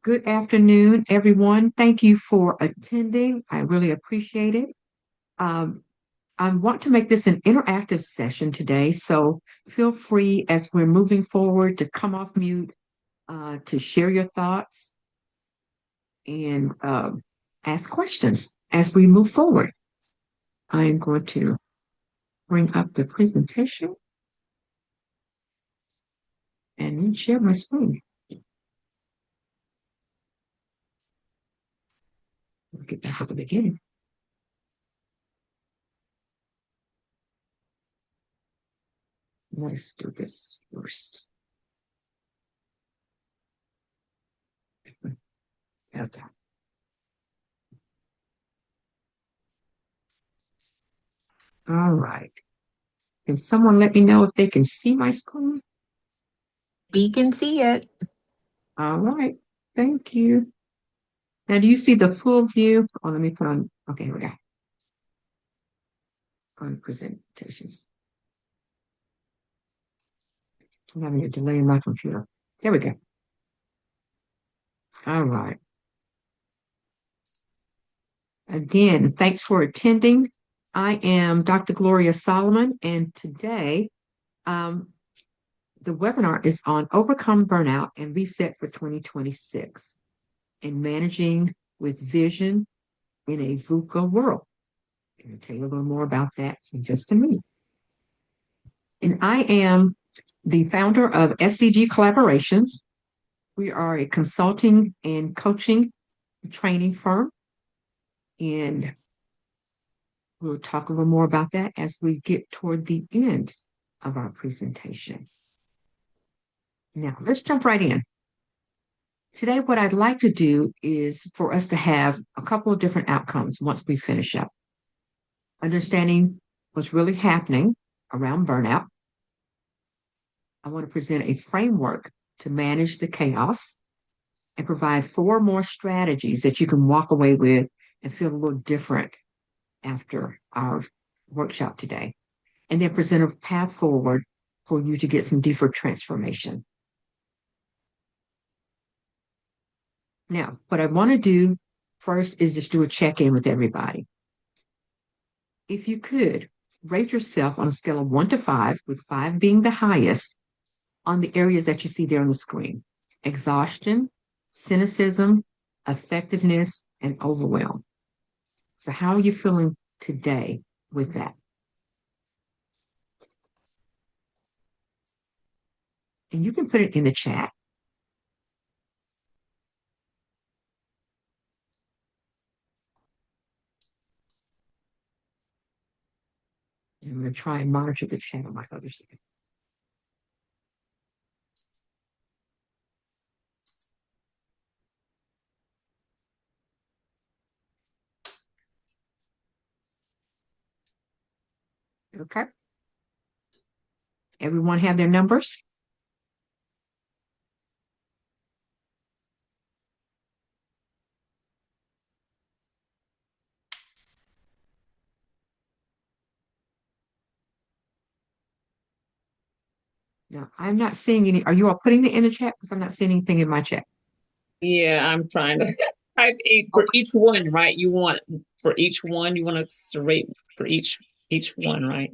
Good afternoon, everyone. Thank you for attending. I really appreciate it. Um, I want to make this an interactive session today, so feel free as we're moving forward to come off mute, to share your thoughts and ask questions as we move forward. I am going to bring up the presentation and then share my screen. We'll get back at the beginning. Let's do this first. Okay. All right. Can someone let me know if they can see my screen? We can see it. All right. Thank you. Now, do you see the full view? Oh, let me put on. Okay, here we go. On presentations. I'm having a delay in my computer. There we go. All right. Again, thanks for attending. I am Dr. Gloria Solomon, and today um, the webinar is on Overcome Burnout and Reset for 2026 and Managing with Vision in a VUCA World. I'm going to tell you a little more about that in just a minute. And I am the founder of SDG Collaborations. We are a consulting and coaching training firm. And we'll talk a little more about that as we get toward the end of our presentation. Now, let's jump right in. Today, what I'd like to do is for us to have a couple of different outcomes once we finish up. Understanding what's really happening around burnout. I want to present a framework to manage the chaos and provide 4 more strategies that you can walk away with and feel a little different after our workshop today. And then present a path forward for you to get some deeper transformation. Now, what I want to do first is just do a check-in with everybody. If you could, rate yourself on a scale of 1 to 5, with 5 being the highest, on the areas that you see there on the screen: exhaustion, cynicism, effectiveness, and overwhelm. So how are you feeling today with that? And you can put it in the chat. I'm going to try and monitor the chat on my other side. Okay. Everyone have their numbers? No, I'm not seeing any. Are you all putting it in the chat? Because I'm not seeing anything in my chat. Yeah, I'm trying to type eight for each one, right? You want for each one, you want us to rate for each one, right?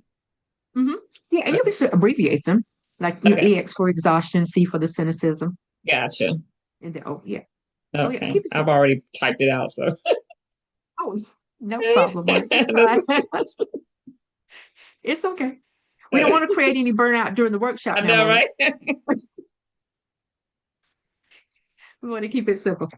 Mm-hmm. Yeah, and you can just abbreviate them, like Okay. EX for exhaustion, C for the cynicism, Gotcha. and then yeah. Oh yeah, Okay. keep it I've simple. already typed it out, so Oh, no problem, Mark. It's fine. It's okay. We don't want to create any burnout during the workshop I now, know, Monique. right? We want to keep it simple.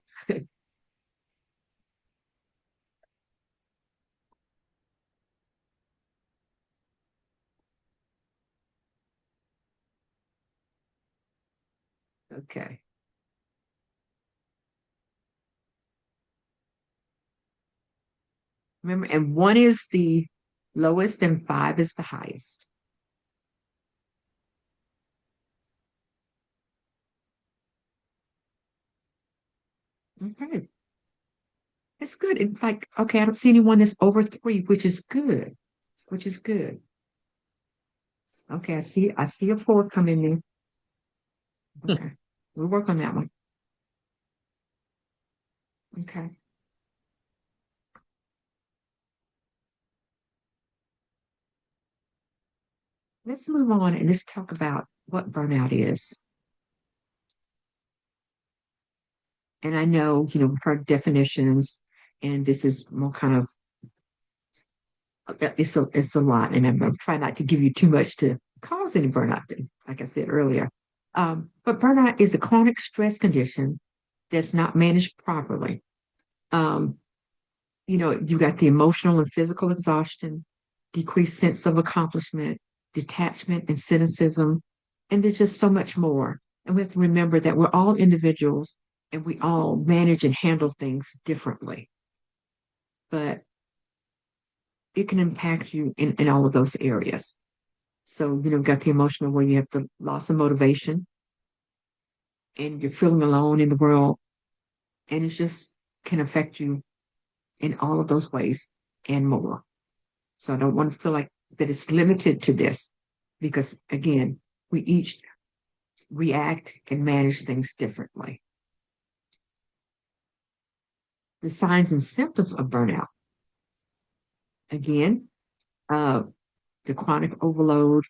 Okay. Remember, and 1 is the lowest and 5 is the highest. Okay. It's good. It's like, okay, I don't see anyone that's over 3, which is good. Which is good. Okay, I see a 4 coming in. Okay. We'll work on that one. Okay. Let's move on and let's talk about what burnout is. And I know, we've heard definitions, and this is more kind of it's a lot, and I'm trying not to give you too much to cause any burnout, like I said earlier. But burnout is a chronic stress condition that's not managed properly. Um, you got the emotional and physical exhaustion, decreased sense of accomplishment, detachment and cynicism, and there's just so much more. And we have to remember that we're all individuals and we all manage and handle things differently. But it can impact you in all of those areas. So, got the emotional where you have the loss of motivation and you're feeling alone in the world. And it just can affect you in all of those ways and more. So I don't want to feel like that it's limited to this because, again, we each react and manage things differently. The signs and symptoms of burnout. Again, uh, the chronic overload,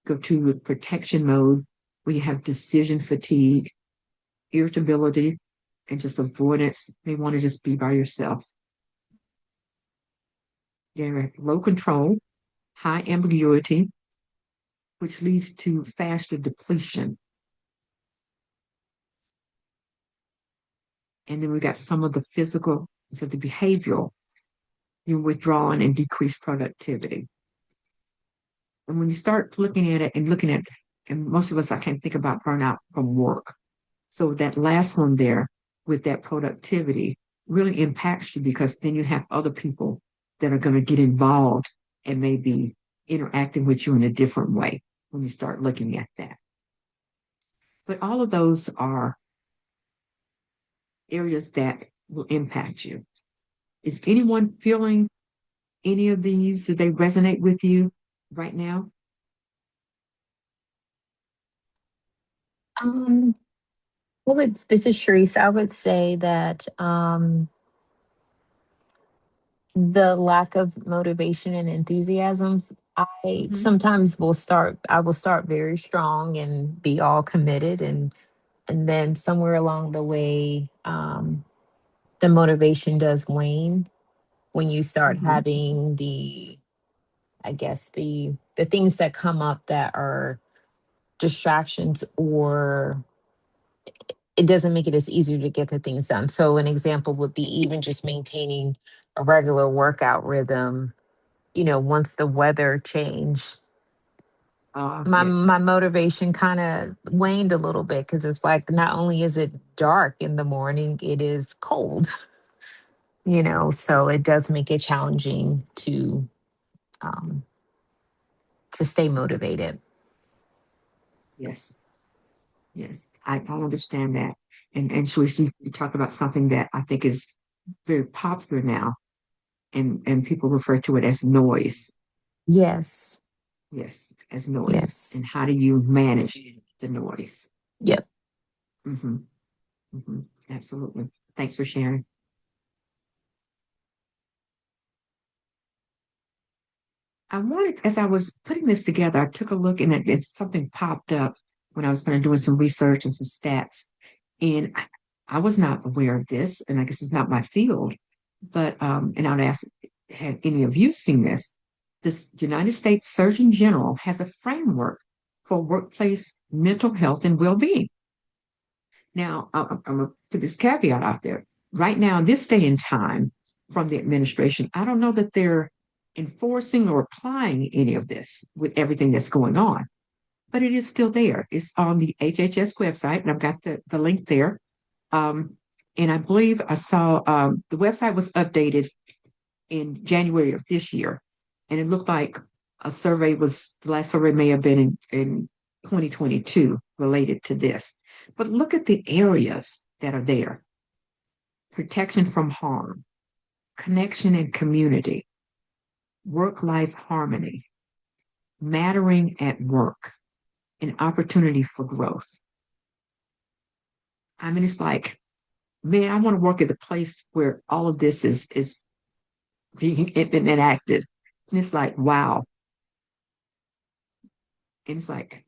go to protection mode where you have decision fatigue, irritability, and just avoidance. They want to just be by yourself. They're low control, high ambiguity, which leads to faster depletion. And then we got some of the physical, so the behavioral, you're withdrawing and decreased productivity. And when you start looking at it and and most of us, I can't think about burnout from work. So that last one there with that productivity really impacts you because then you have other people that are going to get involved and maybe interacting with you in a different way when you start looking at that. But all of those are areas that will impact you. Is anyone feeling any of these? Do they resonate with you right now? Um, this is Sharice. I would say that the lack of motivation and enthusiasms, I Hmm. sometimes I will start very strong and be all committed, and then somewhere along the way, the motivation does wane when you start Hmm. having I guess the things that come up that are distractions, or it doesn't make it as easier to get the things done. So an example would be even just maintaining a regular workout rhythm. Once the weather changed, my Yes, motivation kind of waned a little bit because it's like not only is it dark in the morning, it is cold. So it does make it challenging um, to stay motivated. yes, yes. I understand that. And Sharice, you talk about something that I think is very popular now, and people refer to it as noise. Yes. Yes, as noise. Yes. And how do you manage the noise? Yep. Hmm. Hmm. Absolutely. Thanks for sharing. I wanted, as I was putting this together, I took a look and something popped up when I was kind of doing some research and some stats. And I was not aware of this, and I guess it's not my field, but and I'd ask, have any of you seen this? This United States Surgeon General has a framework for workplace mental health and well-being. Now, I'm going to put this caveat out there. Right now, this day and time from the administration, I don't know that they're enforcing or applying any of this with everything that's going on, but it is still there. It's on the HHS website, and I've got the link there. Um, and I believe I saw the website was updated in January of this year, and it looked like the last survey may have been in 2022 related to this. But look at the areas that are there: protection from harm, connection and community, work life harmony, mattering at work, and opportunity for growth. I mean, it's like man, I want to work at a place where all of this is being enacted. And it's like, wow. And it's like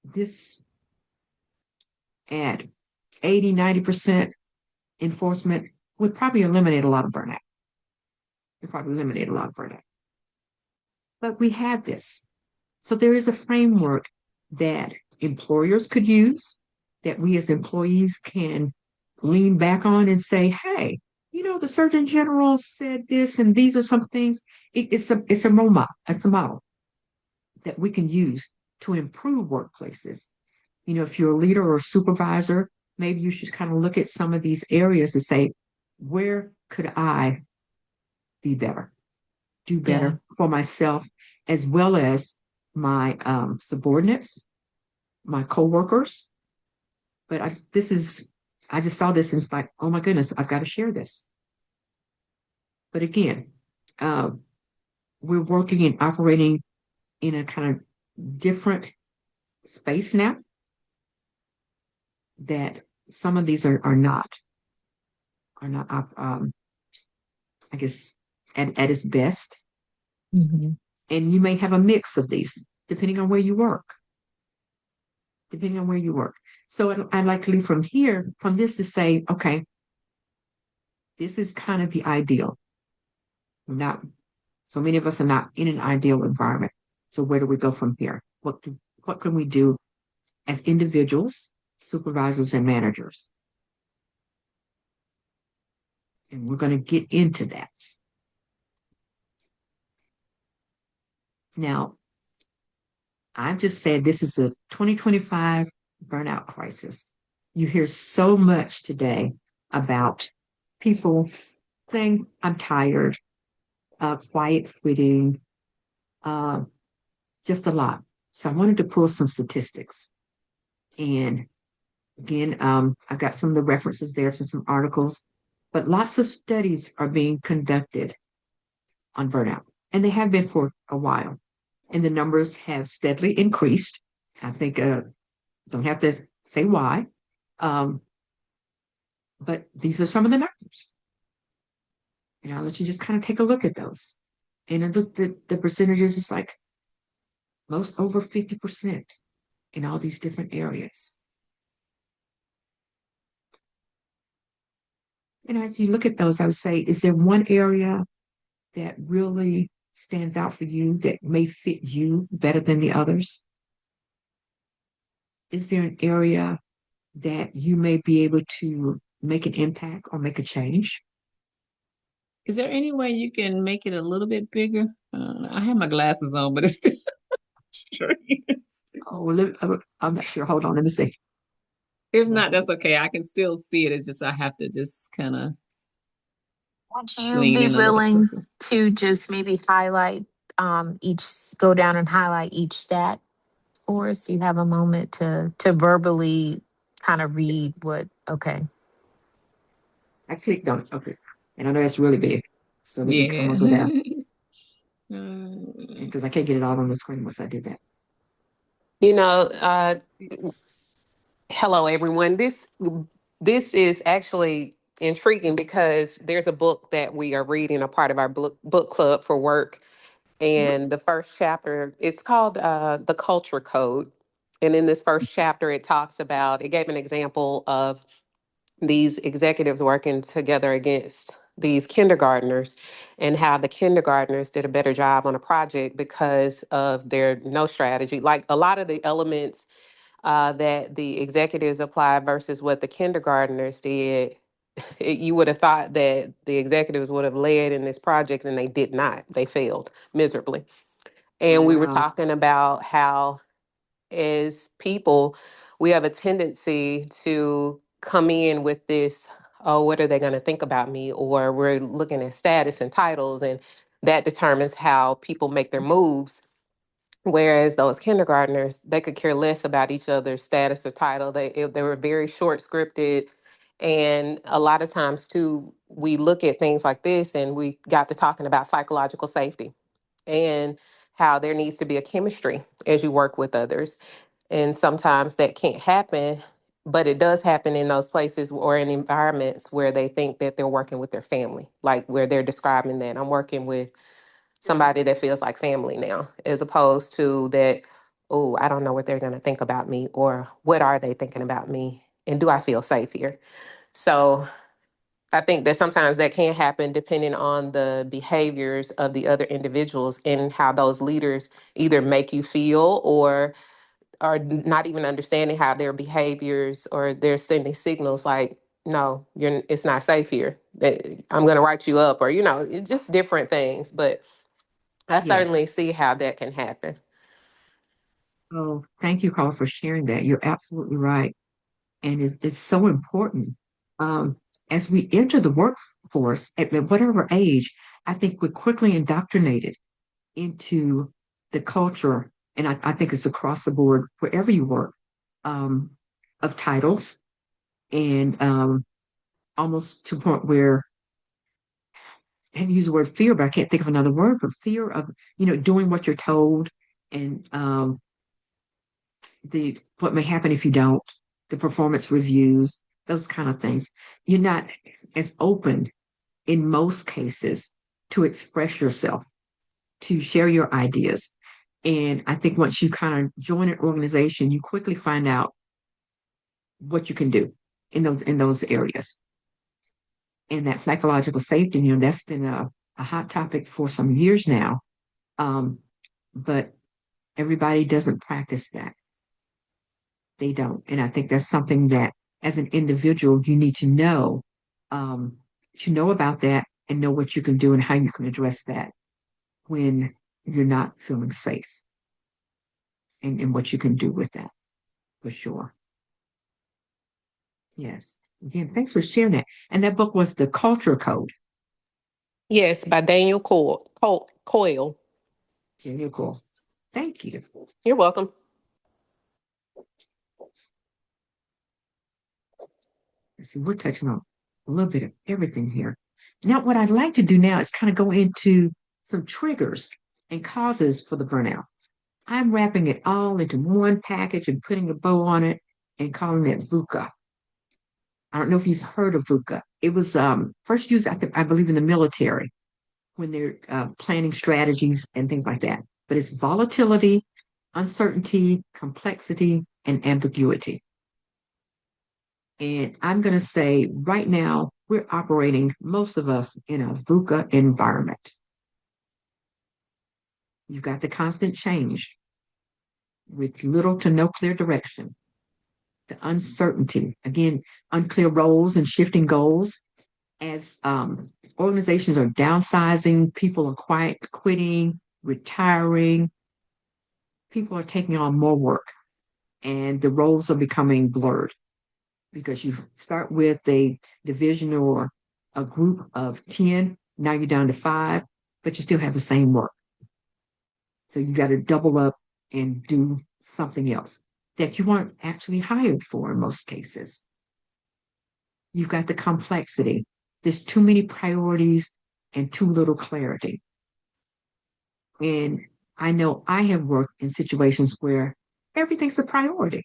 this at 80, 90% enforcement would probably eliminate a lot of burnout. Would probably eliminate a lot of burnout. But we have this. So there is a framework that employers could use, that we as employees can lean back on and say, hey, the Surgeon General said this, and these are some things. It's a role model. It's a model that we can use to improve workplaces. If you're a leader or a supervisor, maybe you should kind of look at some of these areas and say, where could I be better, do Yeah. better for myself, as well as my subordinates, my coworkers. But I just saw this and it's like, oh my goodness, I've got to share this. But again, uh, we're working and operating in a kind of different space now that some of these are not I guess at its best. Hmm. And you may have a mix of these depending on where you work. Depending on where you work. So I'd like to leave from this to say, okay, this is kind of the ideal. Not so many of us are not in an ideal environment. So where do we go from here? What can we do as individuals, supervisors, and managers? And we're going to get into that. Now, I've just said this is a 2025 burnout crisis. You hear so much today about people saying, I'm tired, quiet quitting, uh, just a lot. So I wanted to pull some statistics. And again, I've got some of the references there for some articles, but lots of studies are being conducted on burnout, and they have been for a while. And the numbers have steadily increased. I think, don't have to say why, um, but these are some of the numbers. And I'll let you just kind of take a look at those. And I looked at the percentages, it's like most over 50% in all these different areas. And as you look at those, I would say, is there one area that really stands out for you that may fit you better than the others? Is there an area that you may be able to make an impact or make a change? Is there any way you can make it a little bit bigger? I have my glasses on, but it's still strange. Oh, I'm not sure. Hold on, let me see. If not, that's okay. I can still see it. It's just I have to just kind of Would you lean be in a little willing closer. to just maybe highlight each, go down and highlight each stat for us? Do you have a moment to verbally kind of read what? Okay. I clicked on it. Okay. And I know that's really big. So let me come Yeah. on go down Mm. because I can't get it all on the screen once I did that. You know, hello everyone. This is actually intriguing because there's a book that we are reading, a part of our book club for work, Mhm. and the first chapter, it's called The Culture Code. And in this first chapter, it gave an example of these executives working together against these kindergartners and how the kindergartners did a better job on a project because of their no strategy. Like a lot of the elements that the executives applied versus what the kindergartners did, you would have thought that the executives would have led in this project, and they did not. They failed miserably. And we were Wow. talking about how, as people, we have a tendency to come in with this, oh, what are they going to think about me? Or we're looking at status and titles, and that determines how people make their moves. Whereas those kindergartners, they could care less about each other's status or title. They were very short scripted. And a lot of times, too, we look at things like this and we got to talking about psychological safety and how there needs to be a chemistry as you work with others. And sometimes that can't happen But it does happen in those places or in environments where they think that they're working with their family, like where they're describing that I'm working with somebody that feels like family now, as opposed to that, oh, I don't know what they're going to think about me, or what are they thinking about me? And do I feel safe here? So I think that sometimes that can happen depending on the behaviors of the other individuals and how those leaders either make you feel or are not even understanding how their behaviors or they're sending signals like, no, it's not safe here. I'm going to write you up, or, it's just different things. But I Yes. certainly see how that can happen. Oh, thank you, Carla, for sharing that. You're absolutely right. And it's so important. Um, as we enter the workforce at whatever age, I think we're quickly indoctrinated into the culture, and I think it's across the board, wherever you work, um, of titles and almost to a point where I have used the word fear, but I can't think of another word for fear of, doing what you're told and the what may happen if you don't, the performance reviews, those kind of things. You're not as open in most cases to express yourself, to share your ideas. And I think once you kind of join an organization, you quickly find out what you can do in those areas. And that psychological safety, that's been a hot topic for some years now. Um, but everybody doesn't practice that. They don't. And I think that's something that as an individual, you need um, to know about that and know what you can do and how you can address that when you're not feeling safe and what you can do with that for sure. Yes. Again, thanks for sharing that. And that book was The Culture Code. Yes, by Daniel Coyle. Very cool. Thank you. You're welcome. See, we're touching on a little bit of everything here. Now, what I'd like to do now is kind of go into some triggers and causes for the burnout. I'm wrapping it all into one package and putting a bow on it and calling it VUCA. I don't know if you've heard of VUCA. It was first used, I believe, in the military when they're planning strategies and things like that. But it's volatility, uncertainty, complexity, and ambiguity. And I'm going to say right now, we're operating, most of us, in a VUCA environment. You've got the constant change with little to no clear direction, the uncertainty, again, unclear roles and shifting goals. As organizations are downsizing, people are quitting, retiring, people are taking on more work, and the roles are becoming blurred because you start with a division or a group of 10, now you're down to 5, but you still have the same work. So you got to double up and do something else that you weren't actually hired for in most cases. You've got the complexity. There's too many priorities and too little clarity. And I know I have worked in situations where everything's a priority,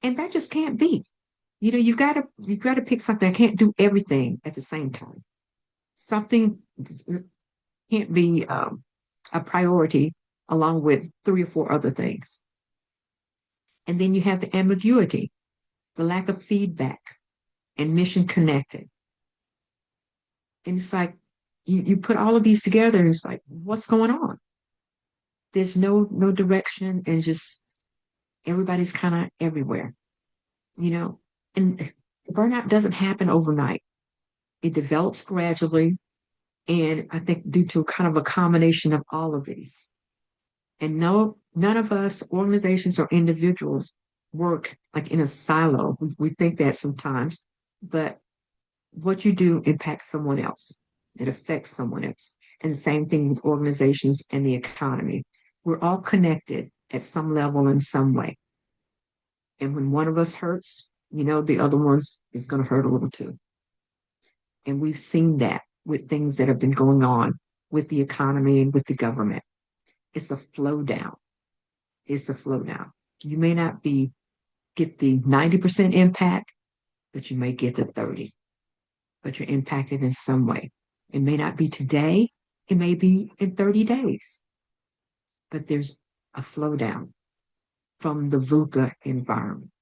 and that just can't be. You've got to pick something. I can't do everything at the same time. Something can't be a priority along with 3 or 4 other things. And then you have the ambiguity, the lack of feedback, and mission connected. And it's like you put all of these together, and it's like, what's going on? There's no direction, and just everybody's kind of everywhere, you know. And burnout doesn't happen overnight. It develops gradually, and I think due to kind of a combination of all of these. And no, none of us, organizations or individuals, work like in a silo. We think that sometimes, but what you do impacts someone else. It affects someone else. And the same thing with organizations and the economy. We're all connected at some level in some way. And when one of us hurts, the other one's is going to hurt a little too. And we've seen that with things that have been going on with the economy and with the government. It's a flow down. It's a flow down. You may not be get the 90% impact, but you may get the 30, but you're impacted in some way. It may not be today, it may be in 30 days, but there's a flow down from the VUCA environment.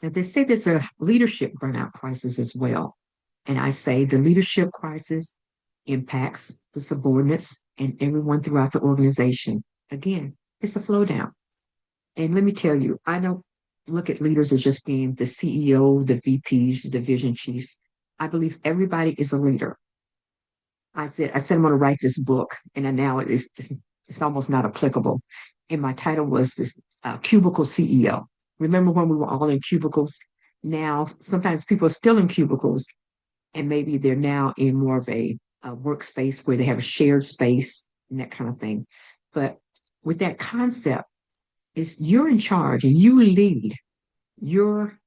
Now, they say there's a leadership burnout crisis as well. And I say the leadership crisis impacts the subordinates and everyone throughout the organization. Again, it's a flow down. And let me tell you, I don't look at leaders as just being the CEO, the VPs, the division chiefs. I believe everybody is a leader. I said I'm going to write this book, and now it's almost not applicable. And my title was this cubicle CEO. Remember when we were all in cubicles? Now, sometimes people are still in cubicles, and maybe they're now in more of a workspace where they have a shared space and that kind of thing. But with that concept, is you're in charge and you lead your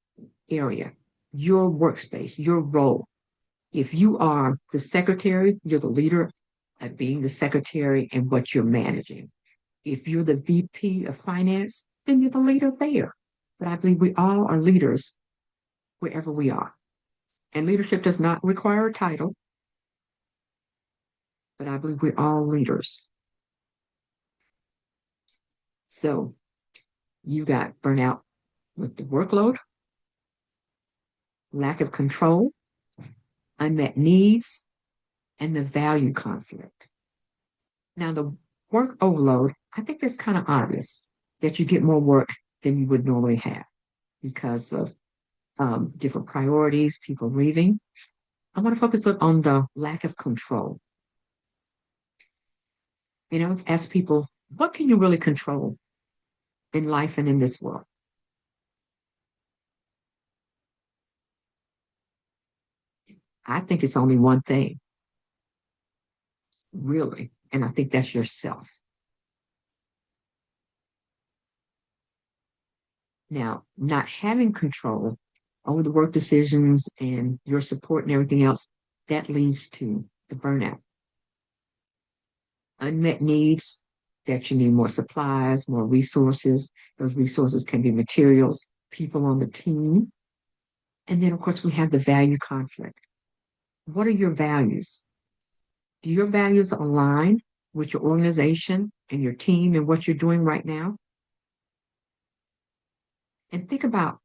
area, your workspace, your role. If you are the secretary, you're the leader at being the secretary and what you're managing. If you're the VP of finance, then you're the leader there. But I believe we all are leaders wherever we are. And leadership does not require a title, but I believe we're all leaders. So you got burnout with the workload, lack of control, unmet needs, and the value conflict. Now, the work overload, I think that's kind of obvious that you get more work than you would normally have because of different priorities, people leaving. I want to focus on the lack of control. Ask people, what can you really control in life and in this world? I think it's only one thing, really, and I think that's yourself. Now, not having control over the work decisions and your support and everything else, that leads to the burnout. Unmet needs, that you need more supplies, more resources. Those resources can be materials, people on the team. And then, of course, we have the value conflict. What are your values? Do your values align with your organization and your team and what you're doing right now? And think about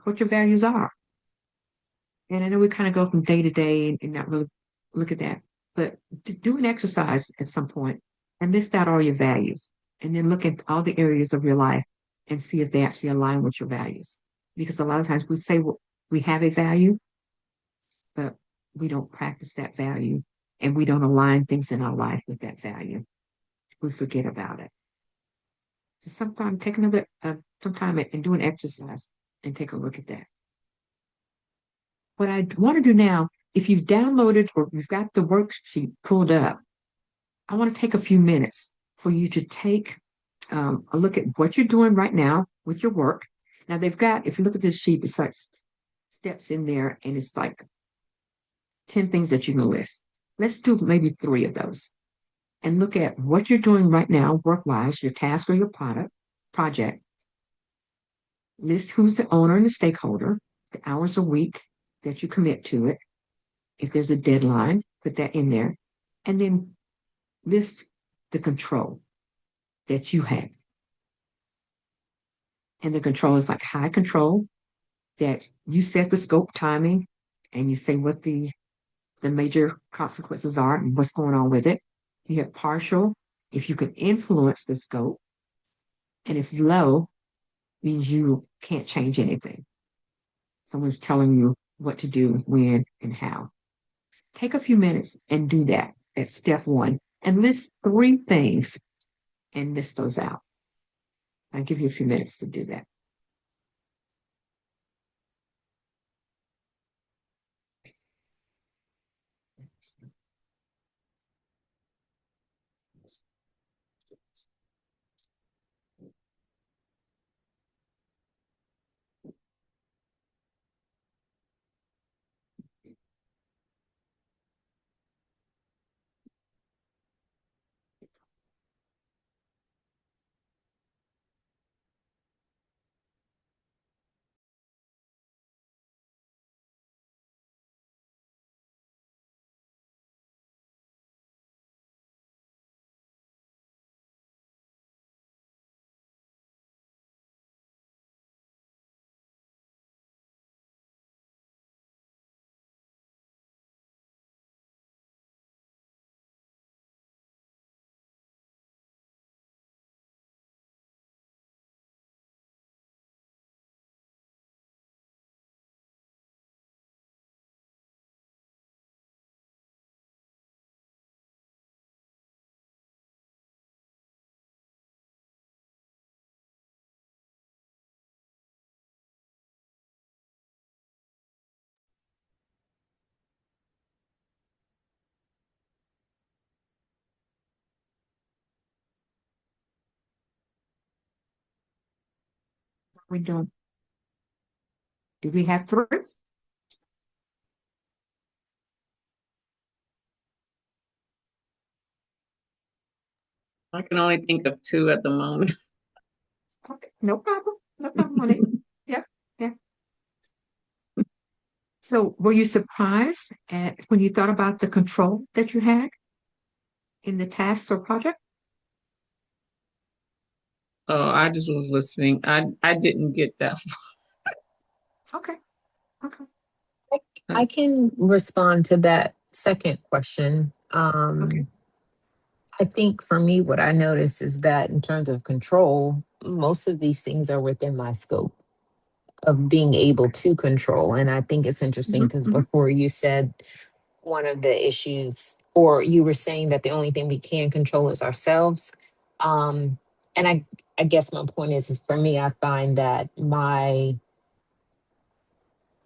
what your values are. And I know we kind of go from day to day and not really look at that, but do an exercise at some point and list out all your values and then look at all the areas of your life and see if they actually align with your values. Because a lot of times we say we have a value, but we don't practice that value and we don't align things in our life with that value. We forget about it. So sometime take another some time and do an exercise and take a look at that. What I want to do now, if you've downloaded or you've got the worksheet pulled up, I want to take a few minutes for you to take a look at what you're doing right now with your work. Now they've got, if you look at this sheet, it's like steps in there and it's like 10 things that you can list. Let's do maybe 3 of those and look at what you're doing right now, work-wise, your task or your project. List who's the owner and the stakeholder, the hours a week that you commit to it. If there's a deadline, put that in there. And then list the control that you have. And the control is like high control, that you set the scope timing and you say what the major consequences are and what's going on with it. You have partial, if you can influence the scope. And if low, means you can't change anything. Someone's telling you what to do, when, and how. Take a few minutes and do that. That's step 1. And list 3 things and list those out. I'll give you a few minutes to do that. We don't. Do we have three? I can only think of two at the moment. Okay, no problem. No problem, Monique. Yeah, yeah. So were you surprised at when you thought about the control that you had in the task or project? Oh, I just was listening. I didn't get that. Okay, okay, I can respond to that second question. okay. I think for me, what I noticed is that in terms of control, most of these things are within my scope of being able to control. And I think it's interesting because Hmm. before you said one of the issues, or you were saying that the only thing we can control is ourselves. Um, and I guess my point is for me, I find that my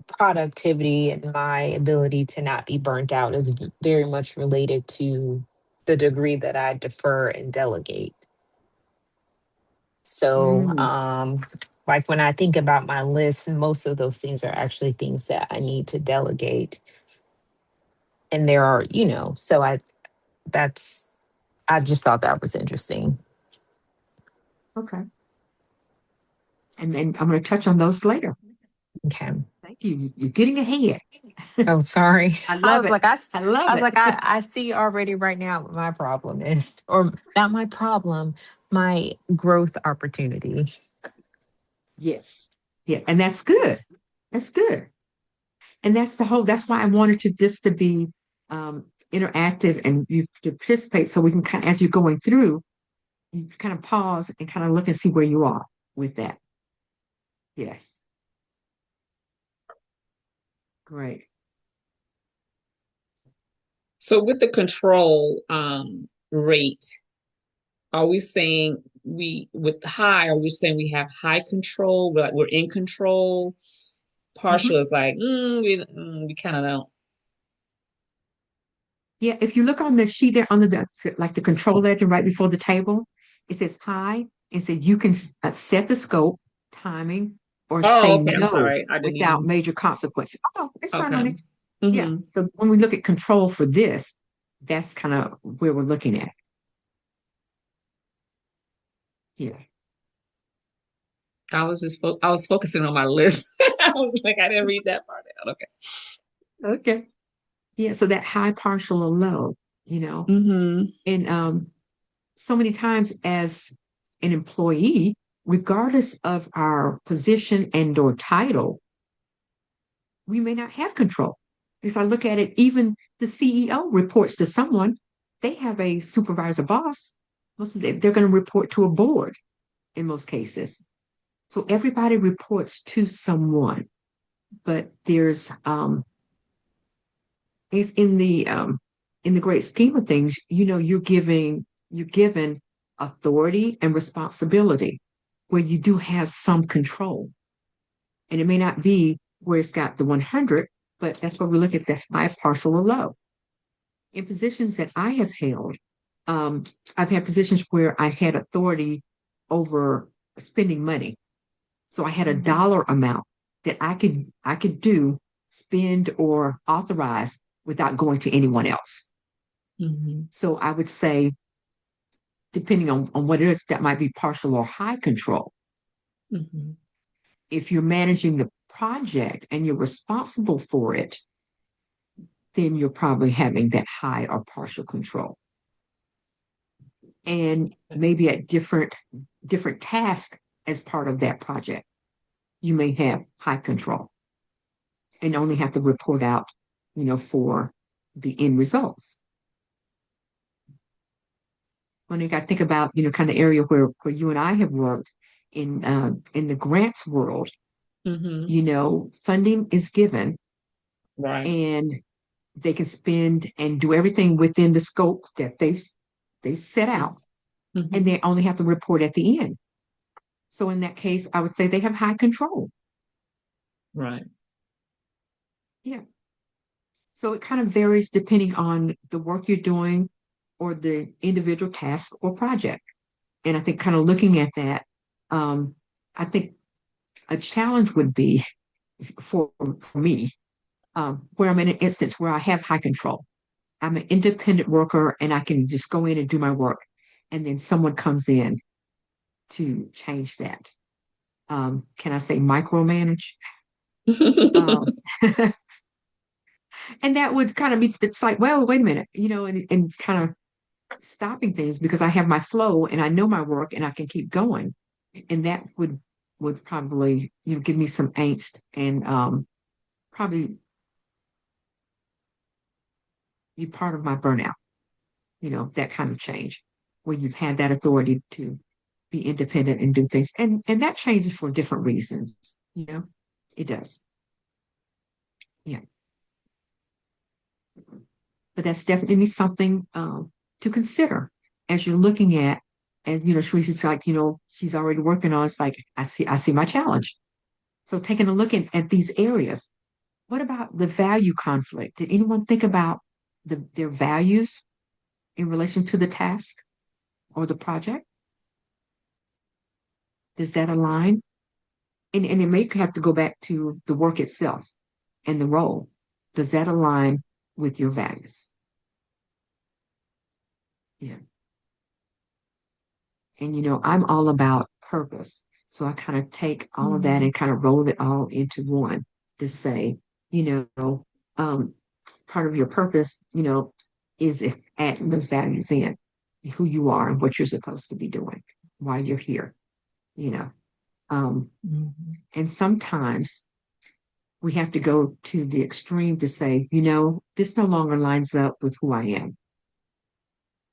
productivity and my ability to not be burnt out is very much related to the degree that I defer and delegate. So, Mm, like when I think about my list, most of those things are actually things that I need to delegate. And there are, so that's, I just thought that was interesting. okay. And then I'm going to touch on those later. Okay. Thank you. You're getting ahead. Oh, sorry. I I love was it. like, I, s- I love I was it. like, I see already right now what my problem is, or not my problem, my growth opportunity. Yes. Yeah. And that's good. That's good. And that's why I wanted this to be interactive and you to participate so we can kind of, as you're going through, you kind of pause and kind of look and see where you are with that. Yes. Great. So with the control rate, are we saying we with high, are we saying we have high control? Like we're in control? Partial Mhm. is like, we kind of don't. Yeah, if you look on the sheet there under the like the control legend right before the table, it says hi. It says you can set the scope, timing, or Oh, say okay. I'm no sorry. I didn't without even. major consequences. Oh, it's fine, Okay. honey. Yeah. Mm-hmm. So when we look at control for this, that's kind of where we're looking at. Yeah. I was focusing on my list. I was like, I didn't read that part out. Okay. Okay. Yeah. So that high partial or low, you know, Mm-hmm. and so many times as an employee, regardless of our position and or title, we may not have control. Because I look at it, even the CEO reports to someone, they have a supervisor boss. They're going to report to a board in most cases. So everybody reports to someone, but there's it's in the great scheme of things, you're given authority and responsibility where you do have some control. And it may not be where it's got the 100, but that's where we look at the high, partial, or low. In positions that I have held, um, I've had positions where I had authority over spending money. So I had a Mm-hmm. dollar amount that I could do, spend or authorize without going to anyone else. Mm-hmm. So I would say, depending on what it is, that might be partial or high control. Mm-hmm. If you're managing the project and you're responsible for it, then you're probably having that high or partial control. And maybe at different tasks as part of that project, you may have high control and only have to report out, for the end results. When I think about, kind of area where you and I have worked in the grants world, Mm-hmm. funding is given Right. and they can spend and do everything within the scope that they've set out, and Mm-hmm. they only have to report at the end. So in that case, I would say they have high control. Right. Yeah. So it kind of varies depending on the work you're doing or the individual task or project. And I think kind of looking at that, I think a challenge would be for me, where I'm in an instance where I have high control. I'm an independent worker and I can just go in and do my work. And then someone comes in to change that. Can I say micromanage? Um, and that would kind of be, it's like, well, wait a minute, and kind of stopping things because I have my flow and I know my work and I can keep going. And that would probably, give me some angst and probably be part of my burnout, that kind of change where you've had that authority to be independent and do things. And that changes for different reasons, it does. Yeah. But that's definitely something to consider as you're looking at, and Teresa's like, she's already working on. It's like I see my challenge. So taking a look at these areas. What about the value conflict? Did anyone think about their values in relation to the task or the project? Does that align? And it may have to go back to the work itself and the role. Does that align with your values? Yeah. And I'm all about purpose. So I kind of take all of that and kind of roll it all into one to say, um, part of your purpose, is adding those values in, who you are and what you're supposed to be doing while you're here, you know. And sometimes we have to go to the extreme to say, this no longer lines up with who I am.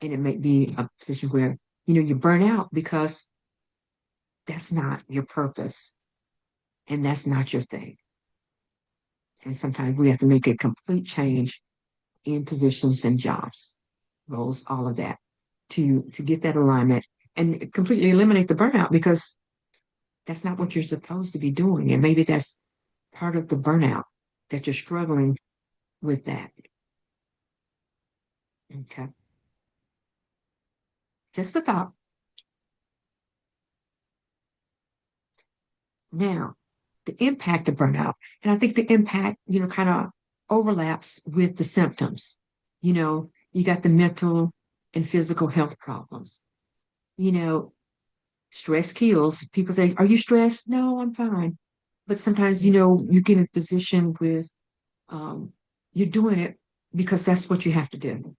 And it may be a position where, you burn out because that's not your purpose and that's not your thing. And sometimes we have to make a complete change in positions and jobs, roles, all of that to get that alignment and completely eliminate the burnout because that's not what you're supposed to be doing. And maybe that's part of the burnout that you're struggling with that. Okay. Just a thought. Now, the impact of burnout. And I think the impact, kind of overlaps with the symptoms. You got the mental and physical health problems. Stress kills. People say, are you stressed? No, I'm fine. But sometimes, you get in a position with, you're doing it because that's what you have to do.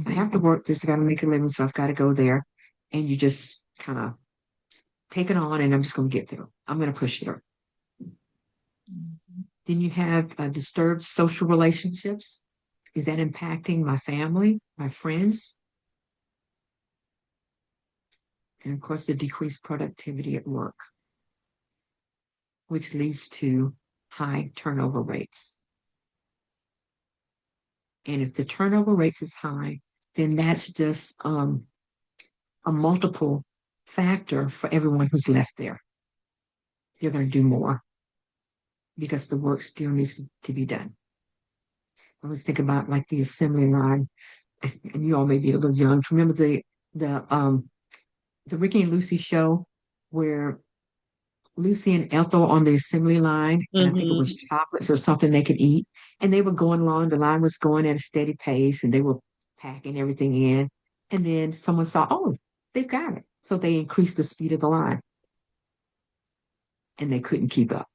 I have to work this, I got to make a living, so I've got to go there. And you just kind of take it on and I'm just going to get through. I'm going to push through. Then you have disturbed social relationships. Is that impacting my family, my friends? And of course, the decreased productivity at work, which leads to high turnover rates. And if the turnover rates is high, then that's just a multiple factor for everyone who's left there. You're going to do more because the work still needs to be done. I was thinking about like the assembly line, and you all may be a little young to remember the Ricky and Lucy show where Lucy and Ethel on the assembly line, and I think it was chocolates or something they could eat. And they were going along, the line was going at a steady pace, and they were packing everything in. And then someone saw, oh, they've got it. So they increased the speed of the line. And they couldn't keep up.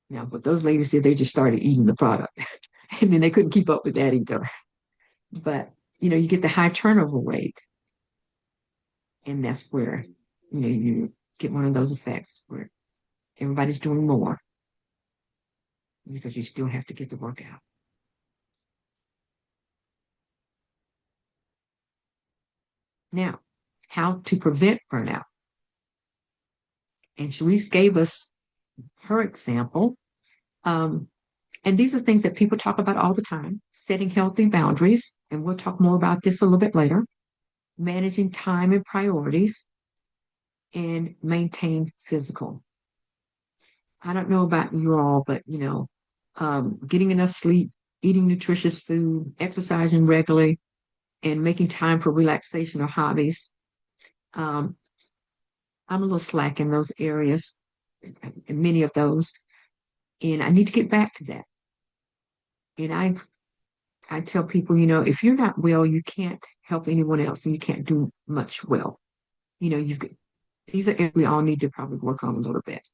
Now, what those ladies did, they just started eating the product. And then they couldn't keep up with that either. But, you get the high turnover rate. And that's where, you get one of those effects where everybody's doing more because you still have to get the work out. Now, how to prevent burnout. And Sharice gave us her example. And these are things that people talk about all the time, setting healthy boundaries. And we'll talk more about this a little bit later. Managing time and priorities and maintain physical. I don't know about you all, but getting enough sleep, eating nutritious food, exercising regularly, and making time for relaxation or hobbies. I'm a little slack in those areas, in many of those, and I need to get back to that. And I tell people, if you're not well, you can't help anyone else, and you can't do much well. You've got, these are we all need to probably work on a little bit,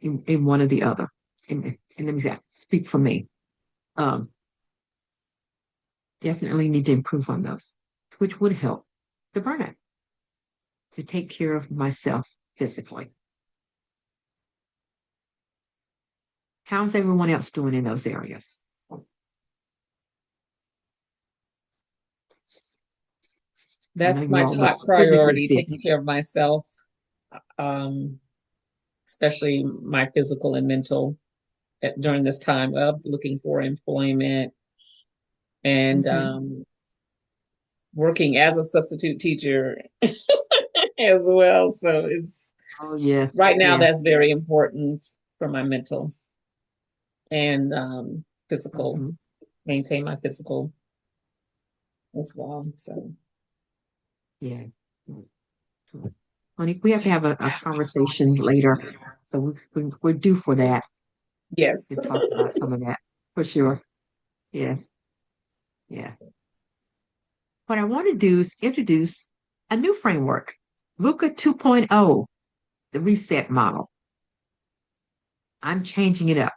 in one or the other. And let me speak for me. Um, Definitely need to improve on those, which would help the burnout to take care of myself physically. How's everyone else doing in those areas? I know That's you my all look top physically priority, fit. taking care of myself, especially my physical and mental during this time of looking for employment and Mhm. working as a substitute teacher as well. So it's Oh, yes, right now yes. that's very important for my mental and physical, Mhm. maintain my physical as well. So Yeah. Honey, we have to have a conversation later. So we're due for that yes. to talk about some of that for sure. Yes. Yeah. What I want to do is introduce a new framework, VUCA 2.0, the reset model. I'm changing it up.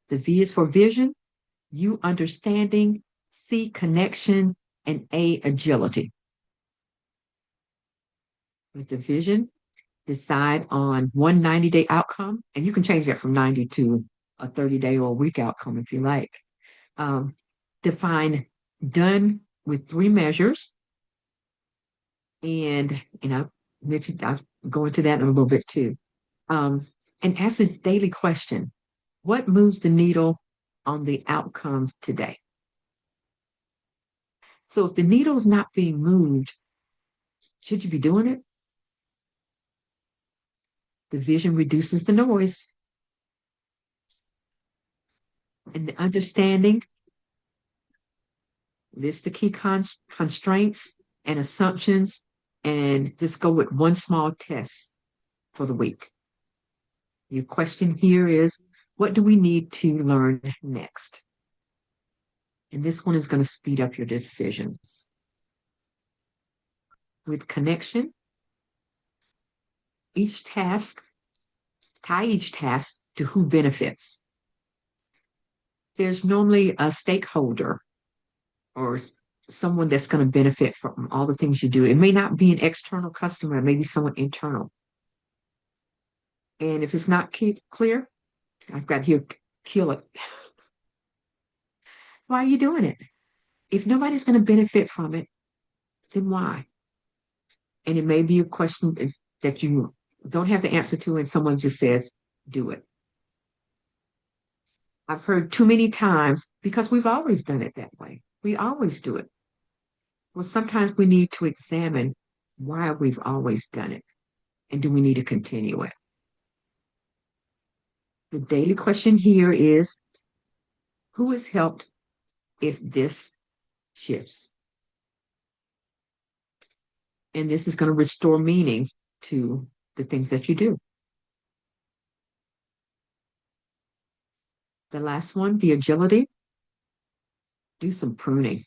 The V is for vision, U understanding, C connection, and A agility. With the vision, decide on one 90-day outcome, and you can change that from 90 to a 30-day or a week outcome if you like. Um, Define done with 3 measures, and I mentioned I'll go into that in a little bit too. Um, and ask this daily question: what moves the needle on the outcome today? So if the needle is not being moved, should you be doing it? The vision reduces the noise, and the understanding list the key constraints and assumptions, and just go with one small test for the week. Your question here is, what do we need to learn next? And this one is going to speed up your decisions. With connection, each task, tie each task to who benefits. There's normally a stakeholder or someone that's going to benefit from all the things you do. It may not be an external customer, it may be someone internal. And if it's not clear, I've got here, kill it. Why are you doing it? If nobody's going to benefit from it, then why? And it may be a question that you don't have the answer to, and someone just says, do it. I've heard too many times because we've always done it that way. We always do it. Well, sometimes we need to examine why we've always done it, and do we need to continue it? The daily question here is, who is helped if this shifts? And this is going to restore meaning to the things that you do. The last one, the agility, do some pruning.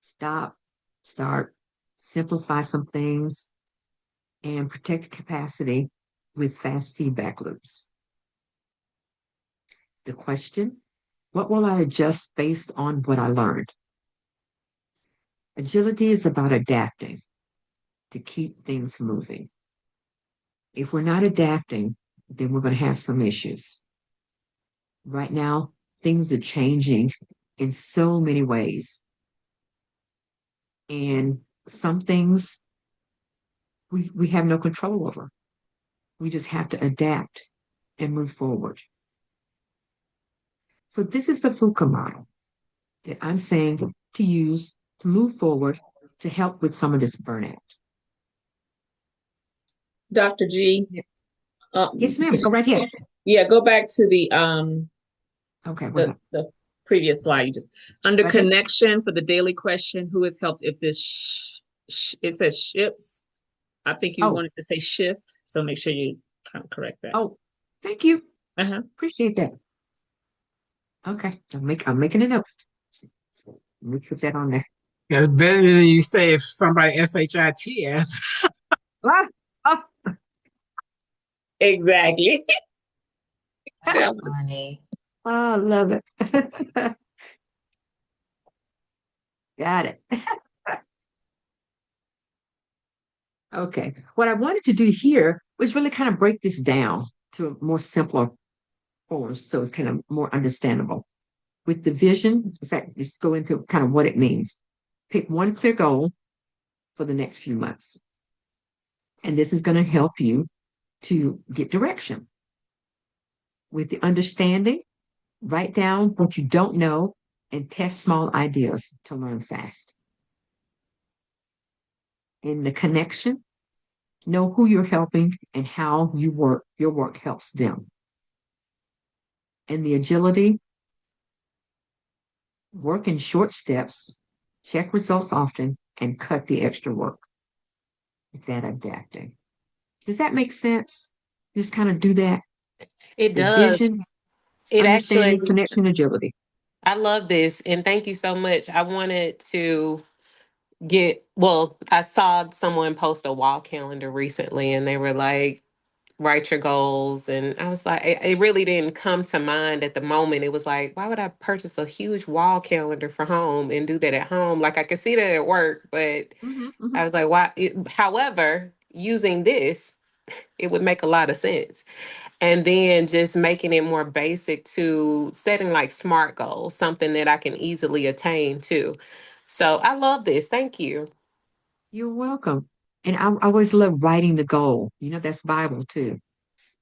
Stop, start, simplify some things, and protect capacity with fast feedback loops. The question, what will I adjust based on what I learned? Agility is about adapting to keep things moving. If we're not adapting, then we're going to have some issues. Right now, things are changing in so many ways. And some things we have no control over. We just have to adapt and move forward. So this is the VUCA model that I'm saying to use to move forward to help with some of this burnout. Dr. G, Yes, ma'am. Go right ahead. yeah, go back to Okay, the previous slide. You just under right ahead. connection for the daily question, who has helped if this it says ships. I think you Oh, wanted to say shift, so make sure you kind of correct that. oh, thank you. Uh-huh. Appreciate that. Okay, I'm making a note. Let me put that on there. Yeah, it's better than you say if somebody SHITs. Ah, ah, Exactly. That's funny. I love it. Got it. Okay. What I wanted to do here was really kind of break this down to a more simpler form so it's kind of more understandable. With the vision, in fact, just go into kind of what it means. Pick one clear goal for the next few months. And this is going to help you to get direction. With the understanding, write down what you don't know and test small ideas to learn fast. In the connection, know who you're helping and how your work helps them. In the agility, work in short steps, check results often, and cut the extra work. With that adapting. Does that make sense? Just kind of do that. It The does. vision, It actually, understanding, connection, agility. I love this. And thank you so much. I wanted to well, I saw someone post a wall calendar recently and they were like, write your goals. And I was like, it really didn't come to mind at the moment. It was like, why would I purchase a huge wall calendar for home and do that at home? Like I could see that at work, but I was like, why? However, using this, it would make a lot of sense. And then just making it more basic to setting like SMART goals, something that I can easily attain too. So I love this. Thank you. You're welcome. And I always love writing the goal. You know, that's Bible too.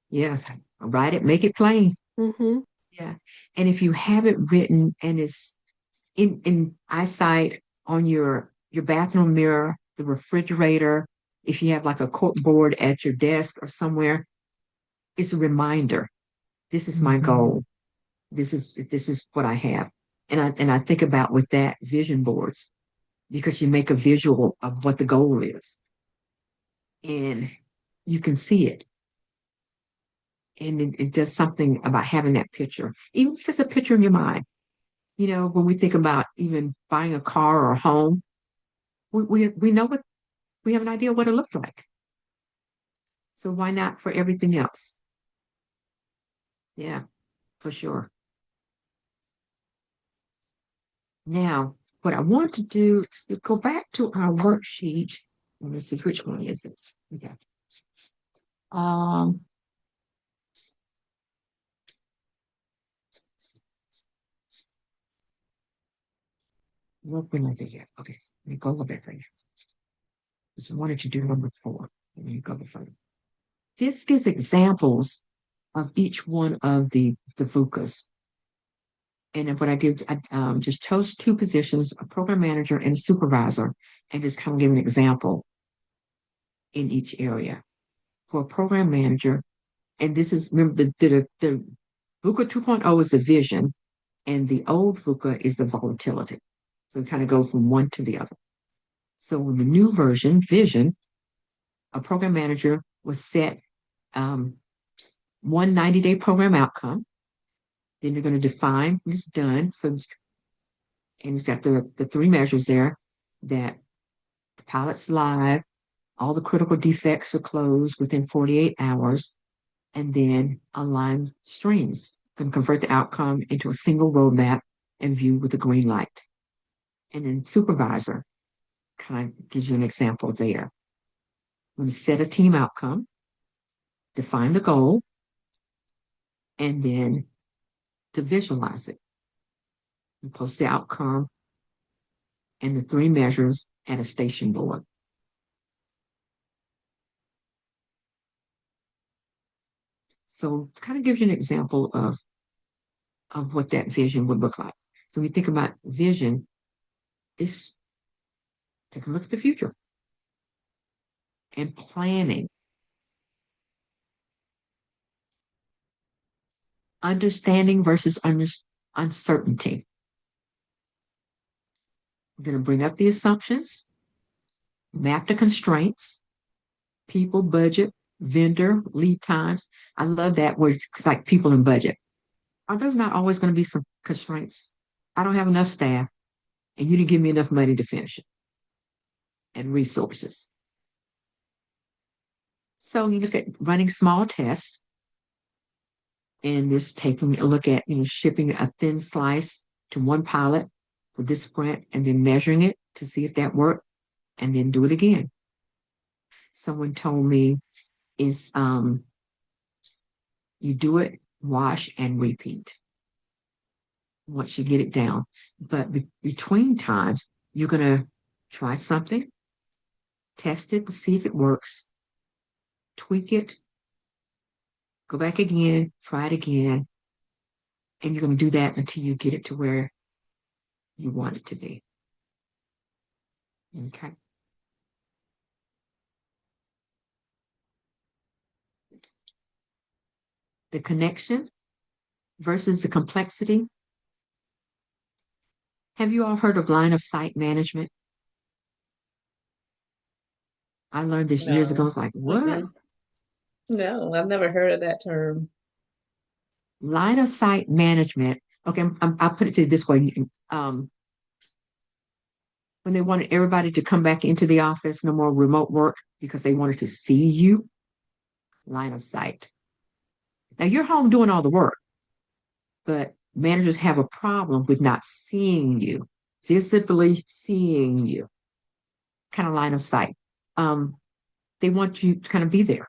Yeah. Write it, make it plain. Hmm. Yeah. And if you have it written and it's in eyesight on your bathroom mirror, the refrigerator, if you have like a cork board at your desk or somewhere, it's a reminder. This is my Mhm. goal. This is what I have. And I think about with that vision boards because you make a visual of what the goal is and you can see it. And it does something about having that picture, even if it's a picture in your mind. You know, when we think about even buying a car or a home, we know what we have an idea what it looks like. So why not for everything else? Yeah, for sure. Now, what I want to do is to go back to our worksheet. Let me see which one is it. Okay. Um, what one is it here? Okay, let me go a little bit further. Because I wanted to do number 4. Let me go a little further. This gives examples of each one of the VUCAs. And then what I did, I just chose 2 positions, a program manager and a supervisor, and just kind of give an example in each area. For a program manager, and this is, remember, the VUCA 2.0 is the vision, and the old VUCA is the volatility. So it kind of goes from one to the other. So in the new version, vision, a program manager was set one 90-day program outcome. Then you're going to define when it's done. So, and it's got the 3 measures there that the pilot's live, all the critical defects are closed within 48 hours, and then align streams. Going to convert the outcome into a single roadmap and view with a green light. And then supervisor kind of gives you an example there. I'm going to set a team outcome, define the goal, and then to visualize it. And post the outcome and the 3 measures at a station board. So it kind of gives you an example of what that vision would look like. So when you think about vision, it's take a look at the future and planning, understanding versus uncertainty. We're going to bring up the assumptions, map the constraints, people, budget, vendor, lead times. I love that where it's like people and budget. Are those not always going to be some constraints? I don't have enough staff, and you didn't give me enough money to finish it and resources. So you look at running small tests and just taking a look at, shipping a thin slice to one pilot for this sprint and then measuring it to see if that worked and then do it again. Someone told me is you do it, wash and repeat once you get it down. But between times, you're going to try something, test it to see if it works, tweak it, go back again, try it again, and you're going to do that until you get it to where you want it to be. Okay. The connection versus the complexity. Have you all heard of line of sight management? I learned this years ago. No. It's like, what? Mm-mm. No, I've never heard of that term. Line of sight management. Okay, I'll put it to you this way. When they wanted everybody to come back into the office, no more remote work because they wanted to see you, line of sight. Now you're home doing all the work, but managers have a problem with not seeing you, visibly seeing you, kind of line of sight. They want you to kind of be there.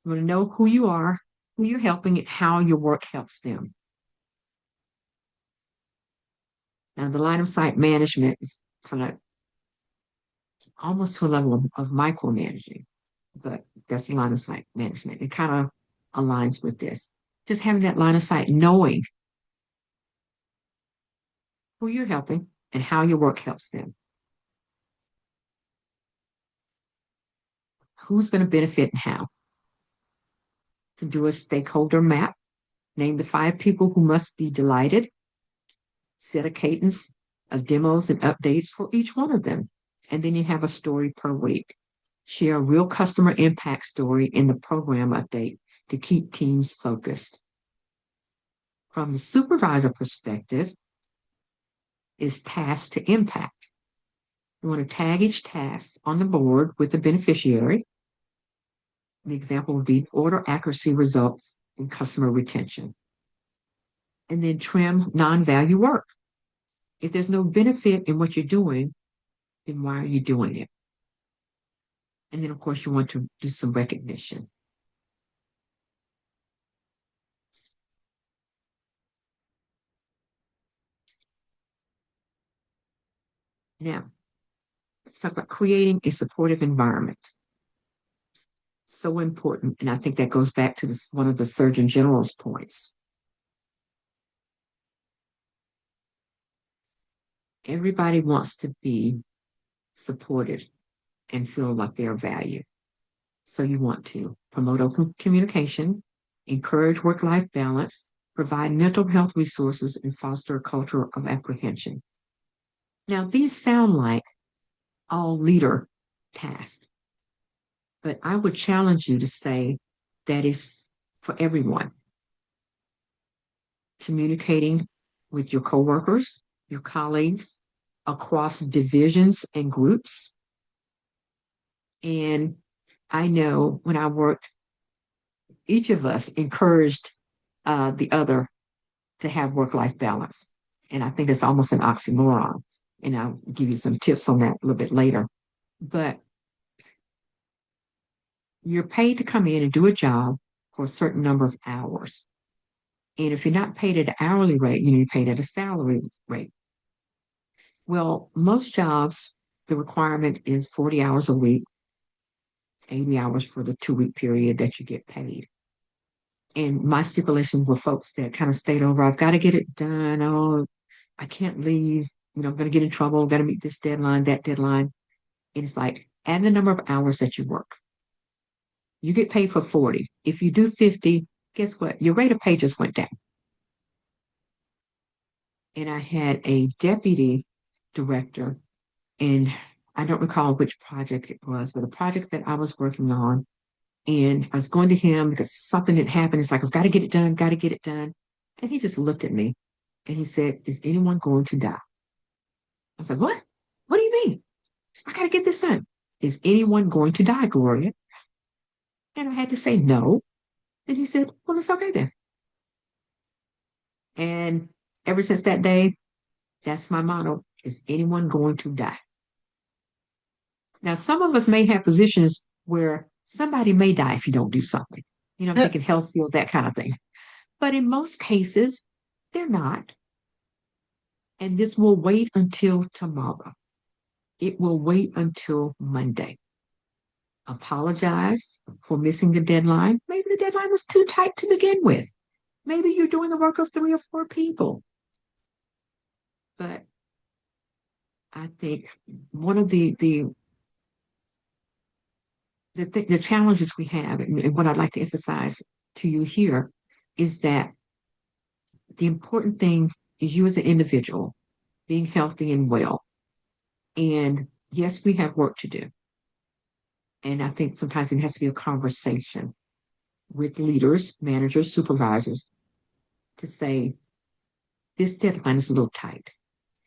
You want to know who you are, who you're helping, and how your work helps them. Now, the line of sight management is kind of almost to a level of micromanaging, but that's the line of sight management. It kind of aligns with this. Just having that line of sight, knowing who you're helping and how your work helps them. Who's going to benefit and how. To do a stakeholder map, name the 5 people who must be delighted, set a cadence of demos and updates for each one of them. And then you have a story per week. Share a real customer impact story in the program update to keep teams focused. From the supervisor perspective, is task to impact. You want to tag each task on the board with the beneficiary. The example would be order accuracy results and customer retention. And then trim non-value work. If there's no benefit in what you're doing, then why are you doing it? And then, of course, you want to do some recognition. Now, let's talk about creating a supportive environment. So important. And I think that goes back to this, one of the Surgeon General's points. Everybody wants to be supported and feel like they're valued. So you want to promote open communication, encourage work-life balance, provide mental health resources, and foster a culture of apprehension. Now, these sound like all leader tasks, but I would challenge you to say that is for everyone. Communicating with your coworkers, your colleagues, across divisions and groups. And I know when I worked, each of us encouraged the other to have work-life balance. And I think it's almost an oxymoron. And I'll give you some tips on that a little bit later. But you're paid to come in and do a job for a certain number of hours. And if you're not paid at an hourly rate, you're paid at a salary rate. Well, most jobs, the requirement is 40 hours a week, 80 hours for the 2-week period that you get paid. And my stipulations were folks that kind of stayed over. I've got to get it done. Oh, I can't leave. I'm going to get in trouble. I've got to meet this deadline, that deadline. And it's like, add the number of hours that you work. You get paid for 40. If you do 50, guess what? Your rate of pay just went down. And I had a deputy director, and I don't recall which project it was, but a project that I was working on. And I was going to him because something had happened. It's like, I've got to get it done, got to get it done. And he just looked at me and he said, is anyone going to die? I was like, what? What do you mean? I got to get this done. Is anyone going to die, Gloria? And I had to say no. And he said, well, it's okay then. And ever since that day, that's my motto. Is anyone going to die? Now, some of us may have positions where somebody may die if you don't do something. You know, I'm thinking health field, that kind of thing. But in most cases, they're not. And this will wait until tomorrow. It will wait until Monday. Apologize for missing the deadline. Maybe the deadline was too tight to begin with. Maybe you're doing the work of 3 or 4 people. But I think one of the challenges we have, and what I'd like to emphasize to you here, is that the important thing is you as an individual being healthy and well. And yes, we have work to do. And I think sometimes it has to be a conversation with leaders, managers, supervisors to say, this deadline is a little tight,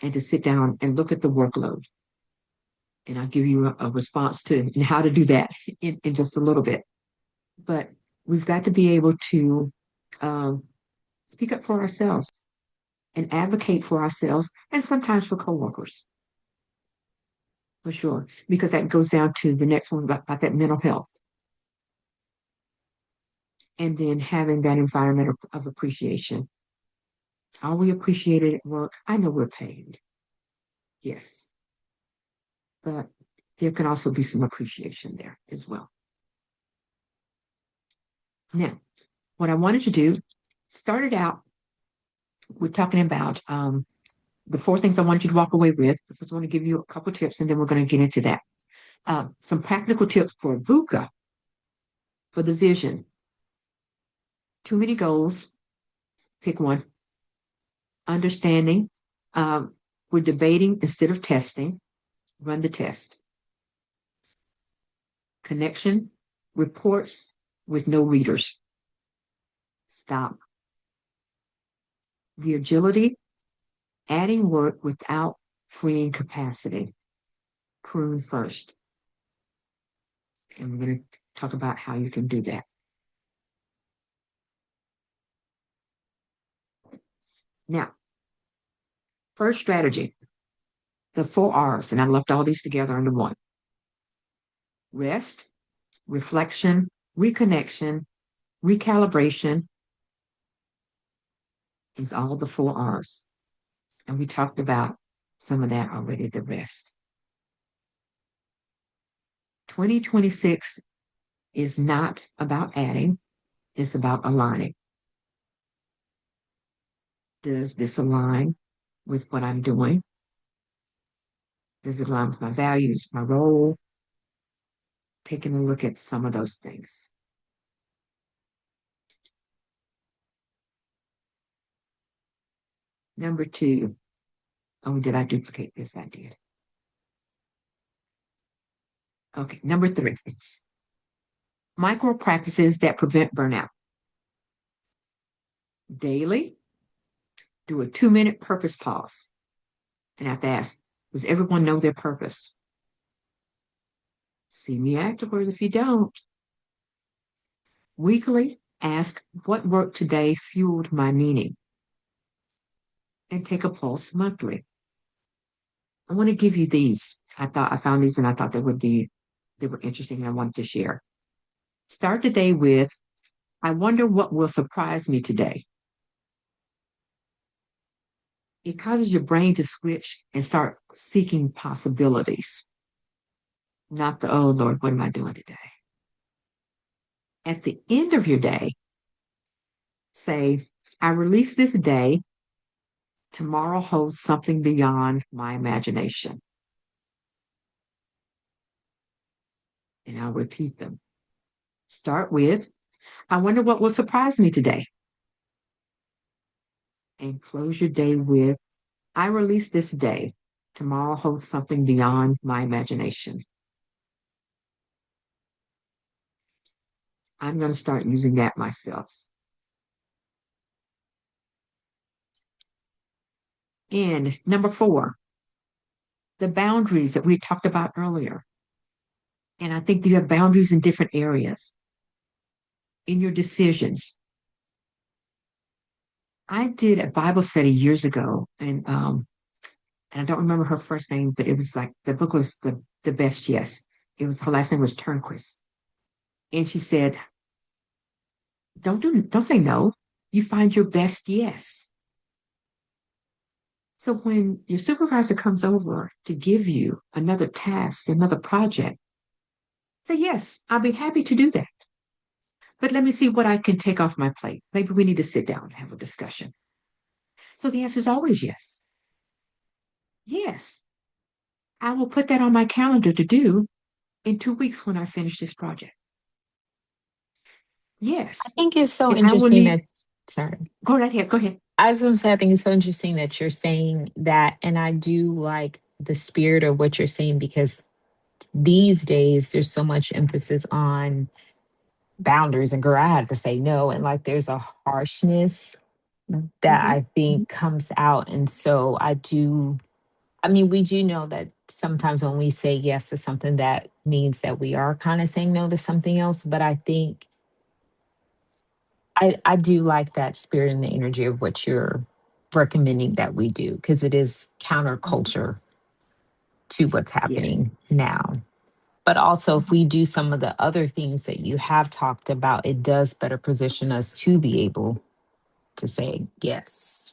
and to sit down and look at the workload. And I'll give you a response to how to do that in just a little bit. But we've got to be able to speak up for ourselves and advocate for ourselves and sometimes for coworkers. For sure, because that goes down to the next one about that mental health. And then having that environment of appreciation. Are we appreciated at work? I know we're paid. Yes. But there can also be some appreciation there as well. Now, what I wanted to do, started out with talking about the 4 things I wanted you to walk away with. I just want to give you a couple tips, and then we're going to get into that. Some practical tips for VUCA, for the vision. Too many goals, pick one. Understanding, we're debating instead of testing, run the test. Connection, reports with no readers. Stop. The agility, adding work without freeing capacity. Prune first. And we're going to talk about how you can do that. Now, first strategy, the 4 R's, and I left all these together under one. Rest, reflection, reconnection, recalibration is all the 4 R's. And we talked about some of that already, the rest. 2026 is not about adding, it's about aligning. Does this align with what I'm doing? Does it align with my values, my role? Taking a look at some of those things. Number 2. Oh, did I duplicate this? I did. Okay, number 3. Micro practices that prevent burnout. Daily, do a 2-minute purpose pause. And I have to ask, does everyone know their purpose? See me afterwards if you don't. Weekly, ask what work today fueled my meaning. And take a pulse monthly. I want to give you these. I found these and I thought they were interesting and I wanted to share. Start the day with, I wonder what will surprise me today. It causes your brain to switch and start seeking possibilities. Not the, oh Lord, what am I doing today? At the end of your day, say, I release this day. Tomorrow holds something beyond my imagination. And I'll repeat them. Start with, I wonder what will surprise me today. And close your day with, I release this day. Tomorrow holds something beyond my imagination. I'm going to start using that myself. And number 4, the boundaries that we talked about earlier. And I think you have boundaries in different areas in your decisions. I did a Bible study years ago, and I don't remember her first name, but it was like the book was the best yes. It was her last name was Turnquist. And she said, don't say no. You find your best yes. So when your supervisor comes over to give you another task, another project, say yes, I'll be happy to do that. But let me see what I can take off my plate. Maybe we need to sit down and have a discussion. So the answer is always yes. Yes, I will put that on my calendar to do in 2 weeks when I finish this project. I Yes. think it's so And I will interesting need, that, sorry. go right ahead, go ahead. I was going to say, I think it's so interesting that you're saying that. And I do like the spirit of what you're saying because these days there's so much emphasis on boundaries. And girl, I had to say no. And like there's a harshness that Mhm, I mhm. think comes out. And so I mean, we do know that sometimes when we say yes to something, that means that we are kind of saying no to something else. But I think I do like that spirit and the energy of what you're recommending that we do because it is Mhm. counterculture to what's Yes. happening now. But also, if Mhm. we do some of the other things that you have talked about, it does better position us to be able to say yes.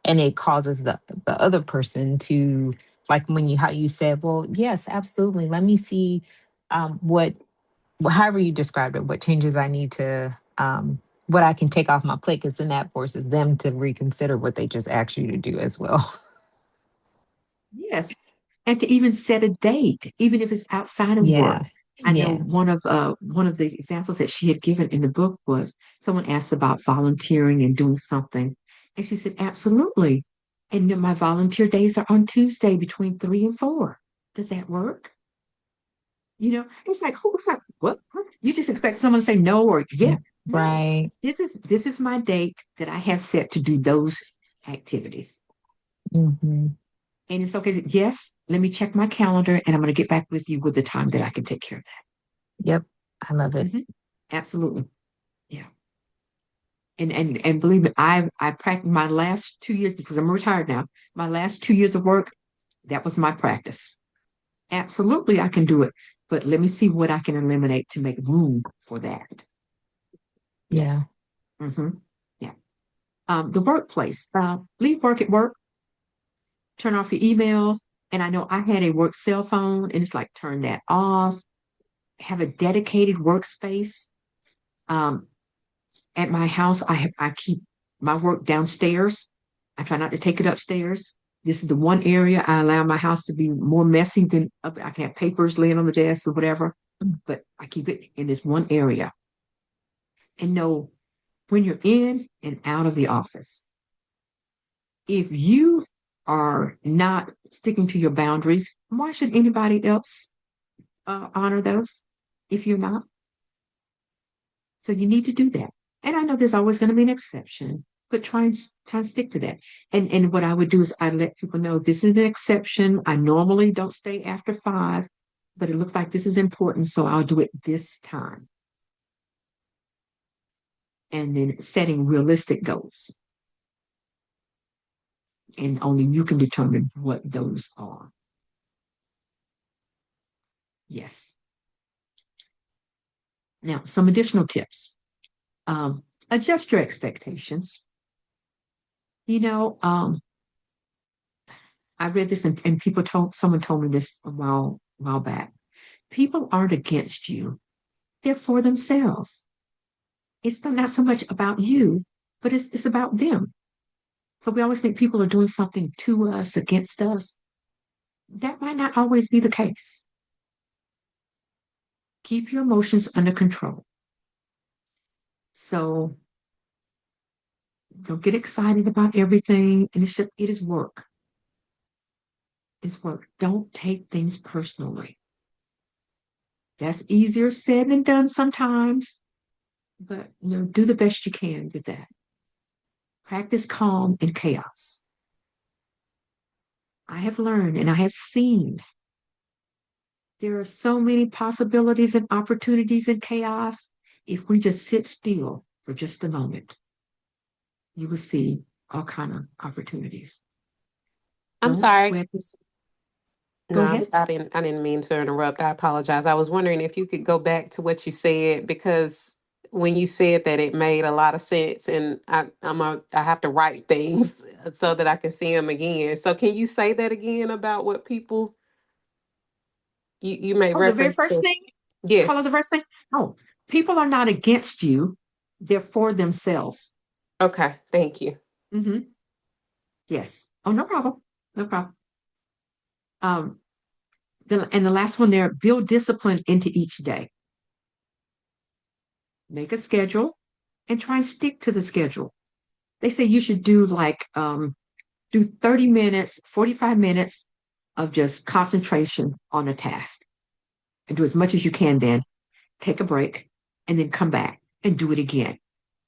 And it causes the other person to, like when you, how you said, well, yes, absolutely. Let me see what however you described it, what changes I need to, what I can take off my plate, because then that forces them to reconsider what they just asked you to do as well. Yes. And to even set a date, even if it's outside of work. Yeah. I know Yes. one of the examples that she had given in the book was someone asked about volunteering and doing something. And she said, absolutely. And my volunteer days are on Tuesday between 3 and 4. Does that work? It's like, who's like, what? Huh? You just expect someone to say no or yeah. No. Right. This is my date that I have set to do those activities. Hmm. And it's okay. Yes, let me check my calendar and I'm going to get back with you with the time that I can take care of Yep. I love that. it. Absolutely. Yeah. And believe me, I practiced my last 2 years because I'm retired now. My last 2 years of work, that was my practice. Absolutely, I can do it. But let me see what I can eliminate to make room for that. Yeah. Yes. Yeah. The workplace. Leave work at work, turn off your emails. And I know I had a work cell phone, and it's like turn that off. Have a dedicated workspace. Um, at my house, I keep my work downstairs. I try not to take it upstairs. This is the one area I allow my house to be more messy than up. I can have papers laying on the desk or whatever, but I keep it in this one area. And know when you're in and out of the office, if you are not sticking to your boundaries, why should anybody else honor those if you're not? So you need to do that. And I know there's always going to be an exception, but try and stick to that. And what I would do is I let people know this is an exception. I normally don't stay after 5, but it looks like this is important, so I'll do it this time. And then setting realistic goals. And only you can determine what those are. Yes. Now, some additional tips. Adjust your expectations. You know, I read this and someone told me this a while back. People aren't against you. They're for themselves. It's not so much about you, but it's about them. So we always think people are doing something to us, against us. That might not always be the case. Keep your emotions under control. So don't get excited about everything. And it is work. is work. Don't take things personally. That's easier said than done sometimes, but do the best you can with that. Practice calm in chaos. I have learned and I have seen there are so many possibilities and opportunities in chaos. If we just sit still for just a moment, you will see all kind of opportunities. I'm Don't sorry. sweat this. Go No, ahead. I didn't mean to interrupt. I apologize. I was wondering if you could go back to what you said, because when you said that, it made a lot of sense, and I have to write things so that I can see them again. So can you say that again about what people you made Oh, the very reference first to? thing, Carla, Yes. the first thing. Oh, people are not against you, they're for themselves. Okay. Thank you. Hmm. Yes. Oh, no problem. No problem. Um, and the last one there, build discipline into each day. Make a schedule and try and stick to the schedule. They say you should do 30 minutes, 45 minutes of just concentration on a task and do as much as you can, then take a break and then come back and do it again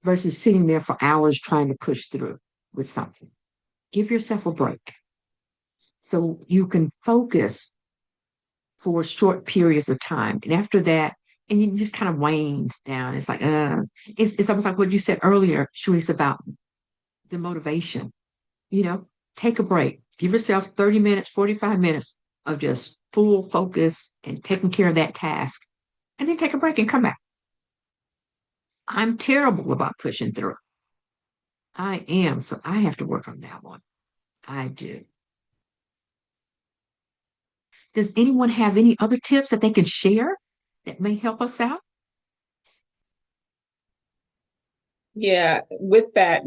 versus sitting there for hours trying to push through with something. Give yourself a break so you can focus for short periods of time. And after that, and you just kind of wane down. It's like, it's almost like what you said earlier, Sharice, about the motivation. Take a break. Give yourself 30 minutes, 45 minutes of just full focus and taking care of that task. And then take a break and come back. I'm terrible about pushing through. I am. So I have to work on that one. I do. Does anyone have any other tips that they can share that may help us out? Yeah, with that,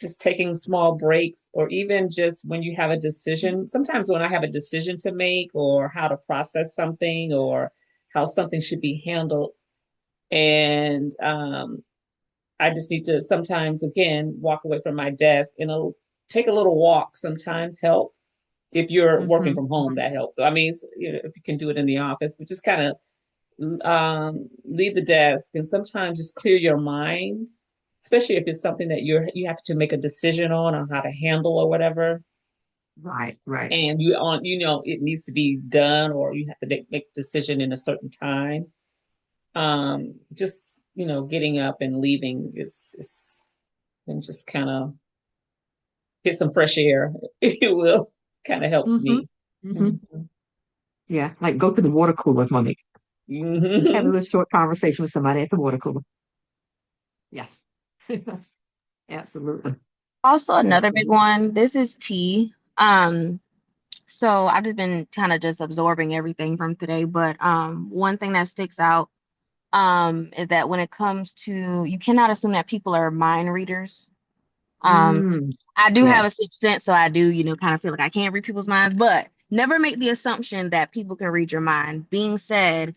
just taking small breaks, or even just when you have a decision. Sometimes when I have a decision to make, or how to process something, or how something should be handled, and I just need to sometimes, again, walk away from my desk and take a little walk sometimes help. If you're working Mm-hmm. from home, that helps. So, I mean, if you can do it in the office, but just kind of leave the desk and sometimes just clear your mind, especially if it's something that you have to make a decision on how to handle or whatever, Right, right. and it needs to be done, or you have to make a decision in a certain time. Just getting up and leaving is and just kind of get some fresh air, if you will, kind of helps Mm-hmm. me. Mm-hmm. Mhm. Yeah, like go to the water cooler, Monique. Have a Mhm. little short conversation with somebody at the water cooler. Yeah. Absolutely. Also, another big Absolutely. one, this is T. So I've just been kind of just absorbing everything from today, but one thing that sticks out is that when it comes to, you cannot assume that people are mind readers. Um, Mm, I do have a yes. sixth sense, so I do, kind of feel like I can't read people's minds, but never make the assumption that people can read your mind. Being said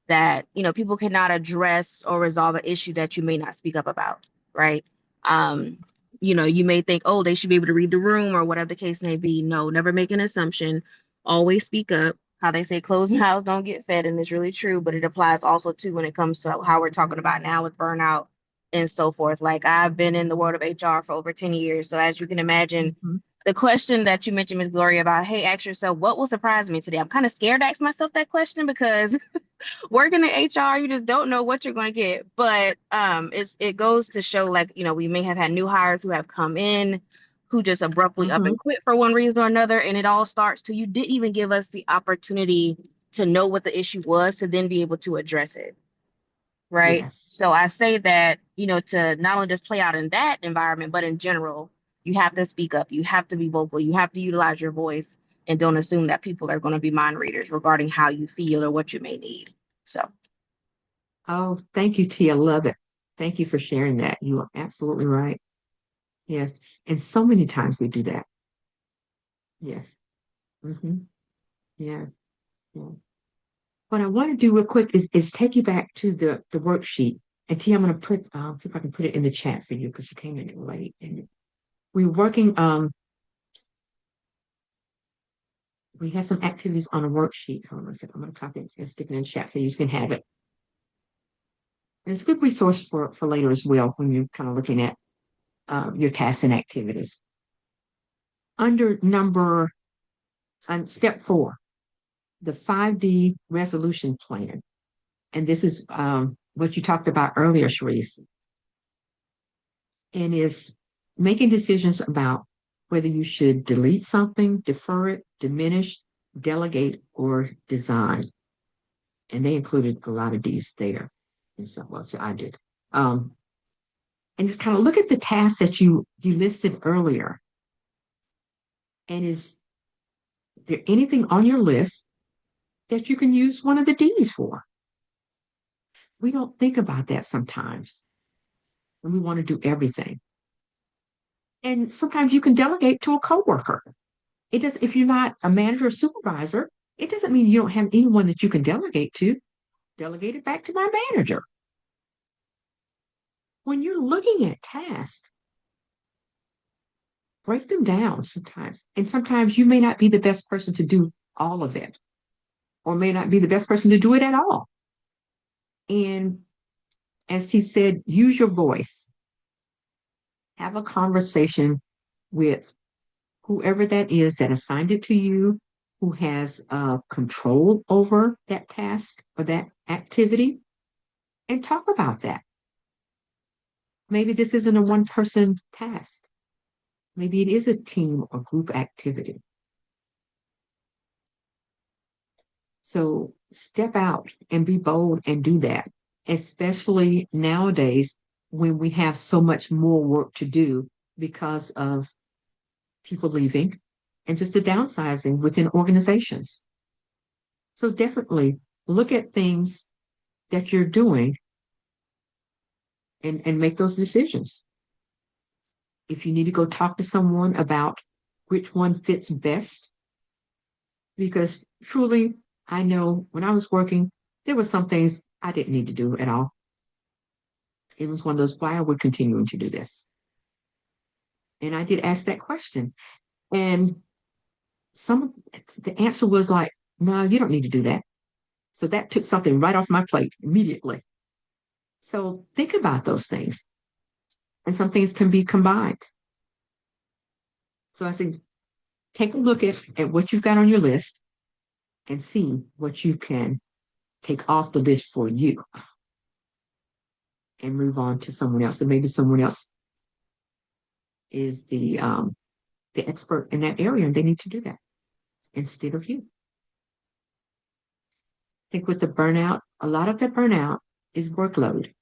that, people cannot address or resolve an issue that you may not speak up about, right? Um, you may think, oh, they should be able to read the room or whatever the case may be. No, never make an assumption. Always speak up. How they say closed mouths don't get fed, and it's really true, but it applies also to when it comes to how we're talking about now with burnout and so forth. Like I've been in the world of HR for over 10 years. So as you can imagine, Mm-hmm. the question that you mentioned, Ms. Gloria, about, hey, ask yourself, what will surprise me today? I'm kind of scared to ask myself that question because working in HR, you just don't know what you're going to get. But it goes to show, like, we may have had new hires who have come in who just abruptly up Mm-hmm. and quit for one reason or another. And it all starts to, you didn't even give us the opportunity to know what the issue was to then be able to address it. Right. Yes. So I say that, to not only just play out in that environment, but in general, you have to speak up. You have to be vocal. You have to utilize your voice and don't assume that people are going to be mind readers regarding how you feel or what you may need. So, Oh, thank you, T. I love it. Thank you for sharing that. You are absolutely right. Yes. And so many times we do that. Yes. Mm-hmm. Yeah. Yeah. What I want to do real quick is take you back to the worksheet. And T, I'm going to see if I can put it in the chat for you because you came in late. And we're working We have some activities on a worksheet. Hold on a second. I'm going to copy it and stick it in chat so you can have it. And it's a good resource for later as well when you're kind of looking at your tasks and activities. Under step 4, the 5D resolution plan. And this is what you talked about earlier, Sharice, and is making decisions about whether you should delete something, defer it, diminish, delegate, or design. And they included a lot of D's there. And so, well, so I did. And just kind of look at the tasks that you listed earlier. And is there anything on your list that you can use one of the D's for? We don't think about that sometimes when we want to do everything. And sometimes you can delegate to a coworker. It does, if you're not a manager or supervisor, it doesn't mean you don't have anyone that you can delegate to. Delegate it back to my manager. When you're looking at tasks, break them down sometimes. And sometimes you may not be the best person to do all of it, or may not be the best person to do it at all. And as he said, use your voice. Have a conversation with whoever that is that assigned it to you, who has control over that task or that activity, and talk about that. Maybe this isn't a one-person task. Maybe it is a team or group activity. So step out and be bold and do that, especially nowadays when we have so much more work to do because of people leaving and just the downsizing within organizations. So definitely look at things that you're doing and make those decisions. If you need to go talk to someone about which one fits best, because truly, I know when I was working, there were some things I didn't need to do at all. It was one of those, why are we continuing to do this? And I did ask that question. And the answer was like, no, you don't need to do that. So that took something right off my plate immediately. So think about those things. And some things can be combined. So I think take a look at what you've got on your list and see what you can take off the list for you and move on to someone else. And maybe someone else is the expert in that area and they need to do that instead of you. I think with the burnout, a lot of the burnout is workload.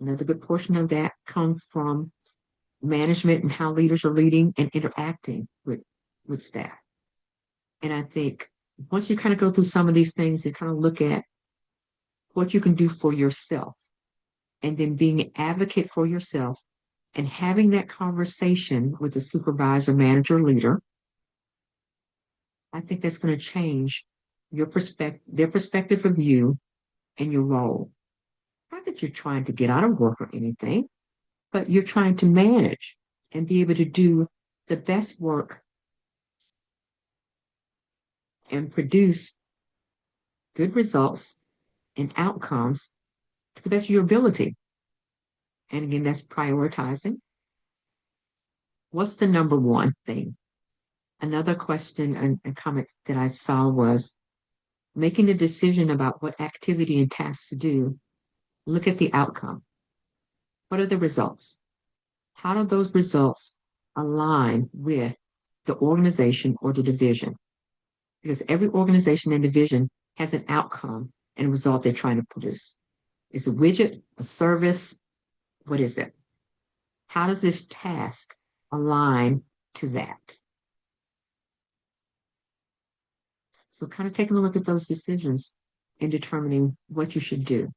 Another good portion of that comes from management and how leaders are leading and interacting with staff. And I think once you kind of go through some of these things, you kind of look at what you can do for yourself and then being an advocate for yourself and having that conversation with the supervisor, manager, leader. I think that's going to change your perspective, their perspective of you and your role. Not that you're trying to get out of work or anything, but you're trying to manage and be able to do the best work and produce good results and outcomes to the best of your ability. And again, that's prioritizing. What's the number one thing? Another question and comment that I saw was making the decision about what activity and tasks to do. Look at the outcome. What are the results? How do those results align with the organization or the division? Because every organization and division has an outcome and a result they're trying to produce. It's a widget, a service. What is it? How does this task align to that? So kind of taking a look at those decisions and determining what you should do.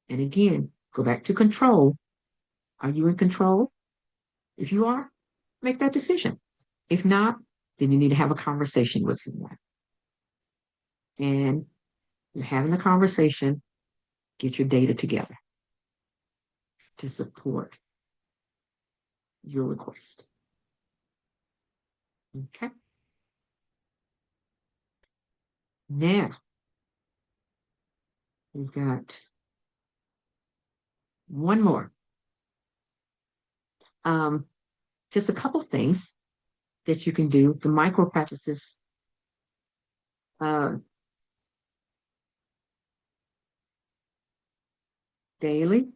And again, go back to control. Are you in control? If you are, make that decision. If not, then you need to have a conversation with someone. And you're having the conversation, get your data together to support your request. Okay. Now we've got one more. Just a couple things that you can do, the micro practices. Daily,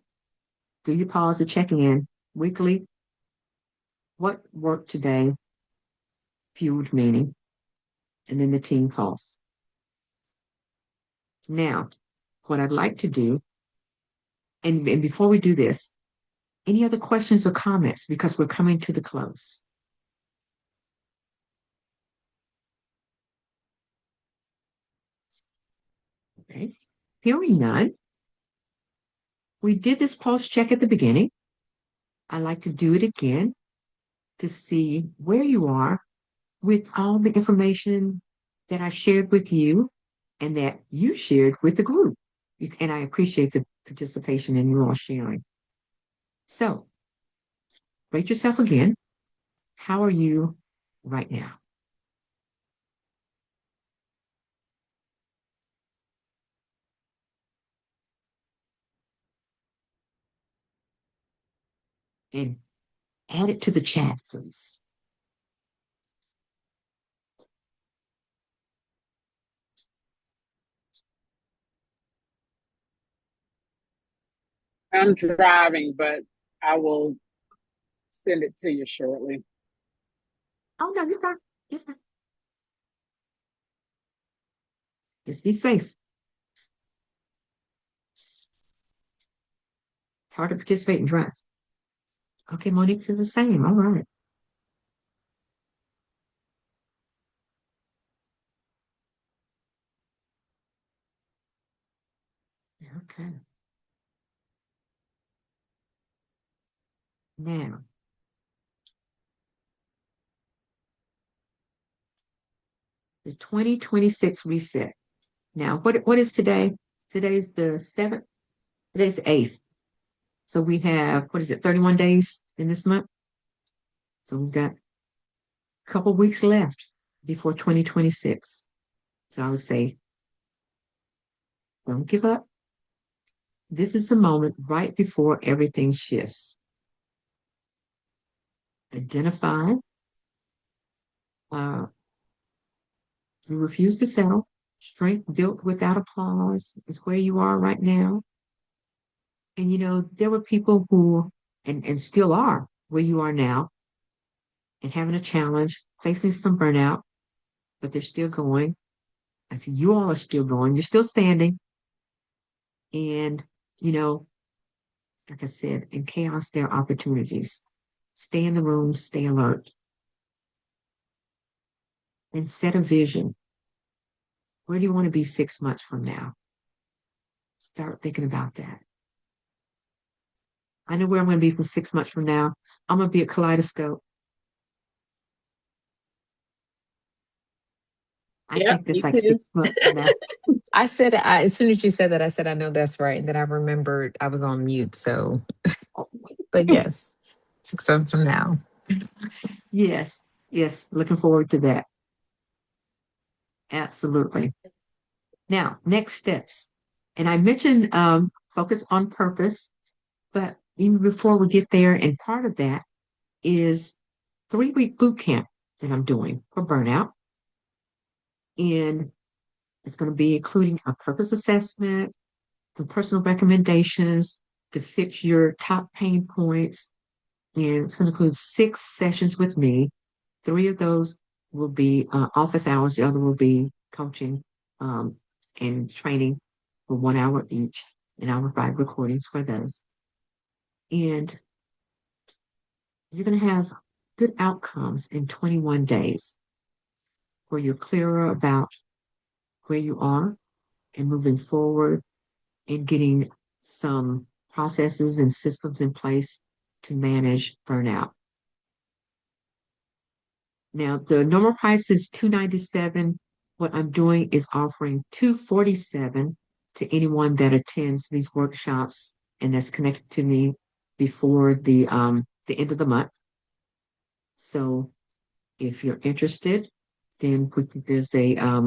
do your pause of checking in. Weekly, what worked today, fueled meaning, and then the team pulse. Now, what I'd like to do, and before we do this, any other questions or comments because we're coming to the close? Okay, hearing none, we did this pulse check at the beginning. I'd like to do it again to see where you are with all the information that I shared with you and that you shared with the group. And I appreciate the participation in you all sharing. So, rate yourself again. How are you right now? And add it to the chat, please. I'm driving, but I will send it to you shortly. Oh, no, you're fine. You're fine. Just be safe. It's hard to participate and drive. Okay, Monique says the same. All right. Okay. Now, the 2026 reset. Now, what is today? Today's the 7th. Today's the 8th. So we have, what is it, 31 days in this month? So we've got a couple weeks left before 2026. So I would say, don't give up. This is the moment right before everything shifts. Identify. You refuse to settle. Strength built without applause is where you are right now. And there were people who, and still are where you are now, and having a challenge, facing some burnout, but they're still going. I see you all are still going. You're still standing. And, like I said, in chaos, there are opportunities. Stay in the room, stay alert, and set a vision. Where do you want to be 6 months from now? Start thinking about that. I know where I'm going to be from 6 months from now. I'm going to be a kaleidoscope. I Yep, think that's me like too. 6 months from now. I said, as soon as you said that, I said, I know that's right. And then I remembered I was on mute. So, but yes, 6 months from now. Yes, yes. Looking forward to that. Absolutely. Now, next steps. And I mentioned focus on purpose, but even before we get there, and part of that is 3-week boot camp that I'm doing for burnout. And it's going to be including a purpose assessment, some personal recommendations to fix your top pain points. And it's going to include 6 sessions with me. 3 of those will be office hours. The other will be coaching and training for 1 hour each, and I'll provide recordings for those. And you're going to have good outcomes in 21 days where you're clearer about where you are and moving forward and getting some processes and systems in place to manage burnout. Now, the normal price is $297. What I'm doing is offering $247 to anyone that attends these workshops and that's connected to me before the end of the month. So If you're interested, then there's a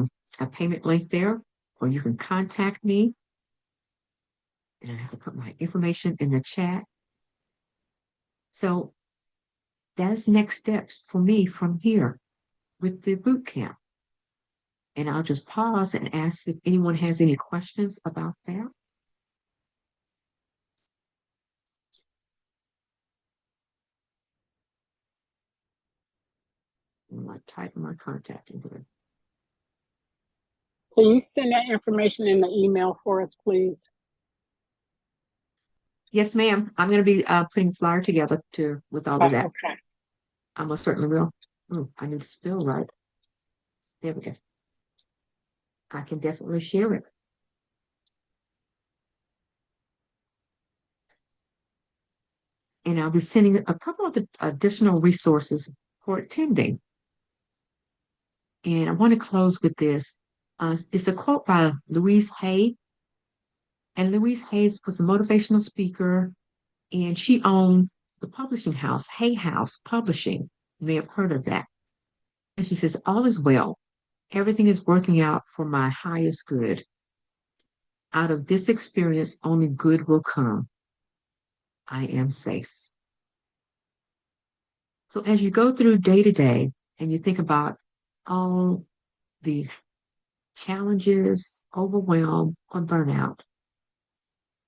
payment link there, or you can contact me. And I have to put my information in the chat. So that's next steps for me from here with the boot camp. And I'll just pause and ask if anyone has any questions about that. I'm going to type my contact into it. Can you send that information in the email for us, please? Yes, ma'am. I'm going to be putting a flyer together with all of that. Okay. I most certainly will. Oh, I need to spell right. There we go. I can definitely share it. And I'll be sending a couple of the additional resources for attending. And I want to close with this. It's a quote by Louise Hay. And Louise Hayes was a motivational speaker, and she owned the publishing house, Hay House Publishing. You may have heard of that. And she says, all is well. Everything is working out for my highest good. Out of this experience, only good will come. I am safe. So as you go through day to day and you think about all the challenges, overwhelm, or burnout,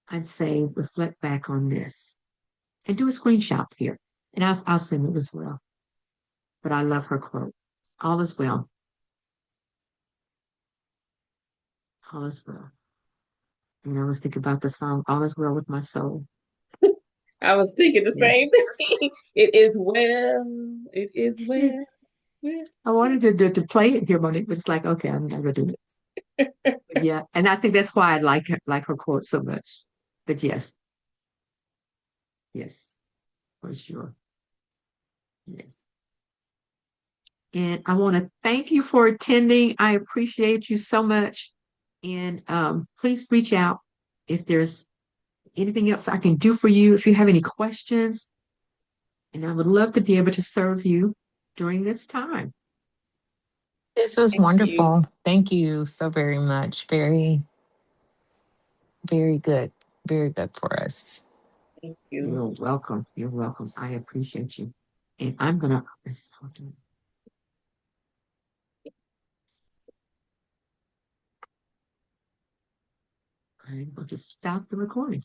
I'd say reflect back on this and do a screenshot here. And I'll send it as well. But I love her quote. All is well. All is well. And I was thinking about the song, All is Well with My Soul. I was thinking the Yes. same thing. It is well. It is well. Yes. Well. I wanted to play it here, Monique, but it's like, okay, I'm not gonna do it. But yeah, and I think that's why I like her quote so much. But yes, for sure. Yes. And I want to thank you for attending. I appreciate you so much. And please reach out if there's anything else I can do for you, if you have any questions. And I would love to be able to serve you during this time. This was Thank you. wonderful. Thank you so very much. Very, very good. Very good for us. Thank you. You're welcome. You're welcome. I appreciate you. And I'm gonna stop the recording.